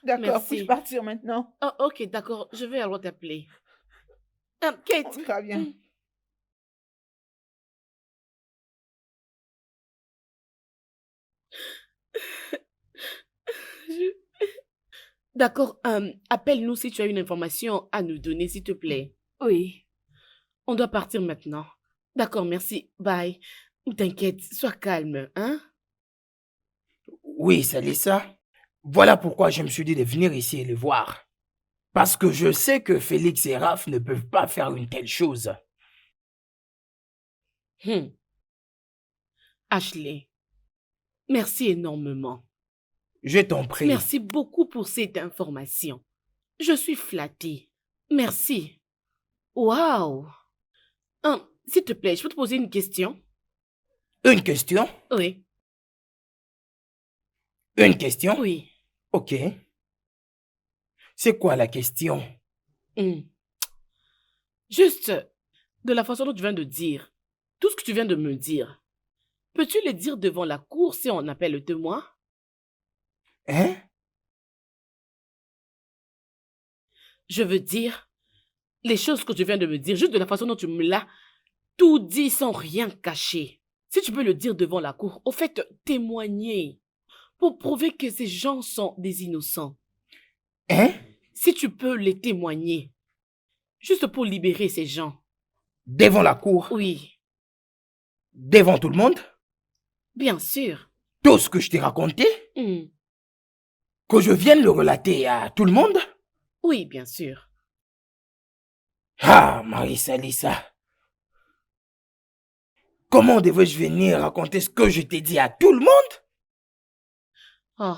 D'accord, puis-je partir maintenant? Oh, ok, d'accord, je vais alors t'appeler. Kate. On verra bien. D'accord, appelle-nous si tu as une information à nous donner, s'il te plaît. Oui. On doit partir maintenant. D'accord, merci. Bye. T'inquiète, sois calme, hein? Oui, Salissa. Voilà pourquoi je me suis dit de venir ici et le voir. Parce que je sais que Félix et Raph ne peuvent pas faire une telle chose. Ashley, merci énormément. Je t'en prie. Merci beaucoup pour cette information. Je suis flattée. Merci. Waouh! S'il te plaît, je peux te poser une question? Une question? Oui. Une question? Oui. Ok. C'est quoi la question? Juste, de la façon dont tu viens de dire, tout ce que tu viens de me dire, peux-tu le dire devant la cour si on appelle le témoin? Hein? Je veux dire, les choses que tu viens de me dire, juste de la façon dont tu me l'as tout dit sans rien cacher. Si tu peux le dire devant la cour, au fait, témoigner, pour prouver que ces gens sont des innocents. Hein? Si tu peux les témoigner, juste pour libérer ces gens. Devant la cour? Oui. Devant tout le monde? Bien sûr. Tout ce que je t'ai raconté? Que je vienne le relater à tout le monde? Oui, bien sûr. Ah, Marie-Salissa. Comment devais-je venir raconter ce que je t'ai dit à tout le monde? Oh.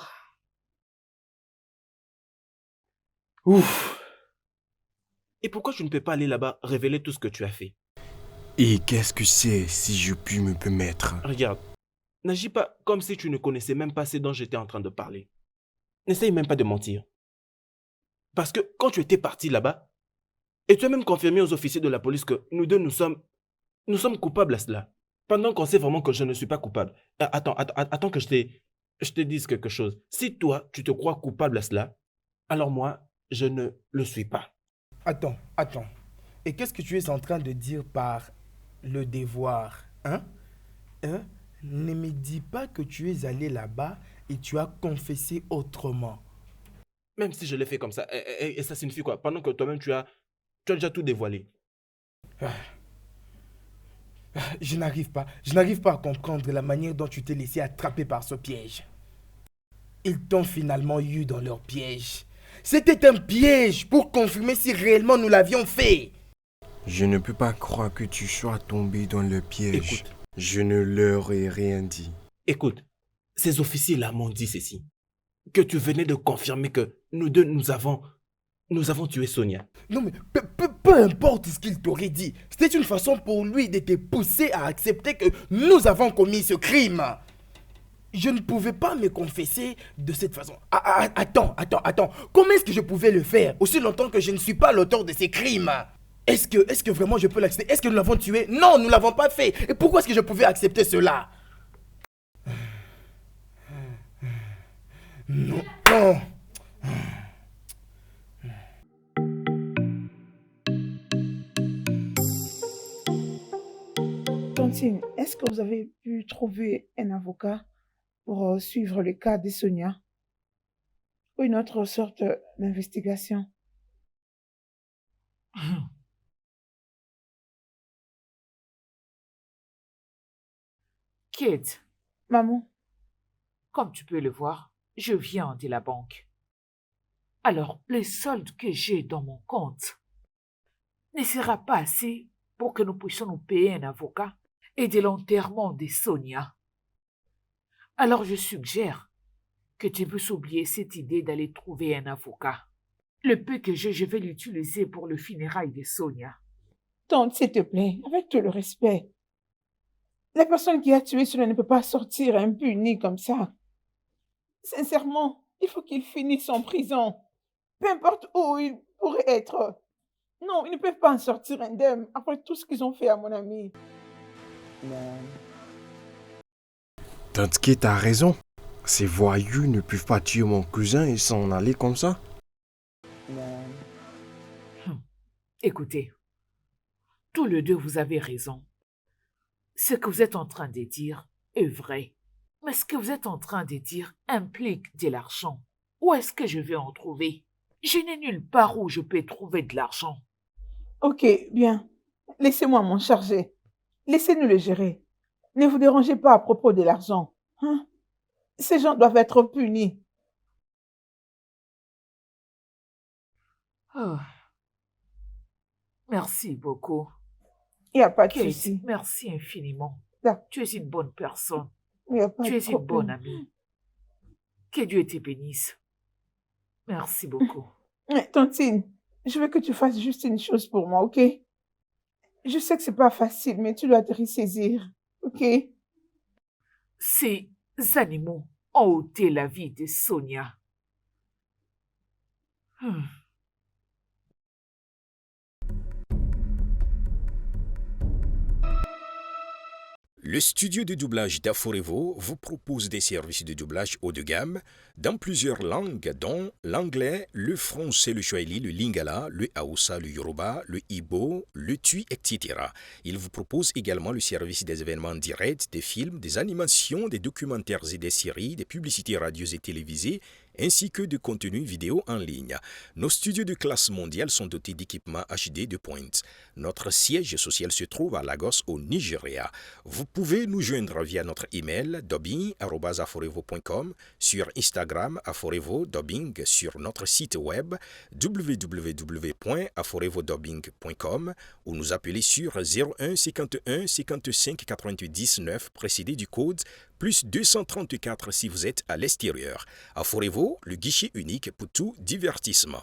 Ouf. Et pourquoi tu ne peux pas aller là-bas révéler tout ce que tu as fait? Et qu'est-ce que c'est, si je puis me permettre? Regarde, n'agis pas comme si tu ne connaissais même pas ce dont j'étais en train de parler. N'essaye même pas de mentir. Parce que quand tu étais parti là-bas, et tu as même confirmé aux officiers de la police que nous deux, nous sommes coupables à cela. Pendant qu'on sait vraiment que je ne suis pas coupable. Attends que je te dise quelque chose. Si toi, tu te crois coupable à cela, alors moi, je ne le suis pas. Attends. Et qu'est-ce que tu es en train de dire par le devoir, hein? Ne me dis pas que tu es allé là-bas et tu as confessé autrement. Même si je l'ai fait comme ça, et ça signifie quoi? Pendant que toi-même, tu as déjà tout dévoilé. Je n'arrive pas à comprendre la manière dont tu t'es laissé attraper par ce piège. Ils t'ont finalement eu dans leur piège. C'était un piège pour confirmer si réellement nous l'avions fait. Je ne peux pas croire que tu sois tombé dans le piège. Écoute. Je ne leur ai rien dit. Écoute, ces officiers-là m'ont dit ceci. Que tu venais de confirmer que nous deux, nous avons tué Sonia. Non mais peu importe ce qu'il t'aurait dit. C'était une façon pour lui de te pousser à accepter que nous avons commis ce crime. Je ne pouvais pas me confesser de cette façon. Attends. Comment est-ce que je pouvais le faire aussi longtemps que je ne suis pas l'auteur de ces crimes? Est-ce que vraiment je peux l'accepter? Est-ce que nous l'avons tué? Non, nous ne l'avons pas fait. Et pourquoi est-ce que je pouvais accepter cela? Non. Tontine, est-ce que vous avez pu trouver un avocat pour suivre le cas de Sonia? Ou une autre sorte d'investigation? Kate. Maman. Comme tu peux le voir, je viens de la banque. Alors, le solde que j'ai dans mon compte ne sera pas assez pour que nous puissions nous payer un avocat et de l'enterrement de Sonia. Alors, je suggère que tu puisses oublier cette idée d'aller trouver un avocat. Le peu que j'ai, je vais l'utiliser pour le funérail de Sonia. Tante, s'il te plaît, avec tout le respect. La personne qui a tué cela ne peut pas sortir impunie comme ça. Sincèrement, il faut qu'il finisse en prison. Peu importe où il pourrait être. Non, ils ne peuvent pas en sortir indemnes après tout ce qu'ils ont fait à mon ami. Tante Kate a raison. Ces voyous ne peuvent pas tuer mon cousin et s'en aller comme ça. Écoutez, tous les deux, vous avez raison. Ce que vous êtes en train de dire est vrai. Mais ce que vous êtes en train de dire implique de l'argent. Où est-ce que je vais en trouver? Je n'ai nulle part où je peux trouver de l'argent. Ok, bien. Laissez-moi m'en charger. Laissez-nous le gérer. Ne vous dérangez pas à propos de l'argent. Hein? Ces gens doivent être punis. Oh. Merci beaucoup. Il n'y a pas de Kate, souci. merci infiniment. Tu es une bonne personne. Il n'y a pas Tu de es une problème. bonne amie. Que Dieu te bénisse. Merci beaucoup. Mais, Tantine, je veux que tu fasses juste une chose pour moi, ok? Je sais que c'est pas facile, mais tu dois te ressaisir, ok? Ces animaux ont ôté la vie de Sonia. Le studio de doublage d'Aforevo vous propose des services de doublage haut de gamme dans plusieurs langues, dont l'anglais, le français, le swahili, le lingala, le hausa, le yoruba, le igbo, le tui, etc. Il vous propose également le service des événements directs, des films, des animations, des documentaires et des séries, des publicités radios et télévisées, ainsi que de contenus vidéo en ligne. Nos studios de classe mondiale sont dotés d'équipements HD de pointe. Notre siège social se trouve à Lagos, au Nigeria. Vous pouvez nous joindre via notre email dubbing@aforevo.com, sur Instagram Aforevo Dubbing, sur notre site web www.aforevodubbing.com ou nous appeler sur 01 51 55 88 19 précédé du code plus 234 si vous êtes à l'extérieur. Aforevo, le guichet unique pour tout divertissement.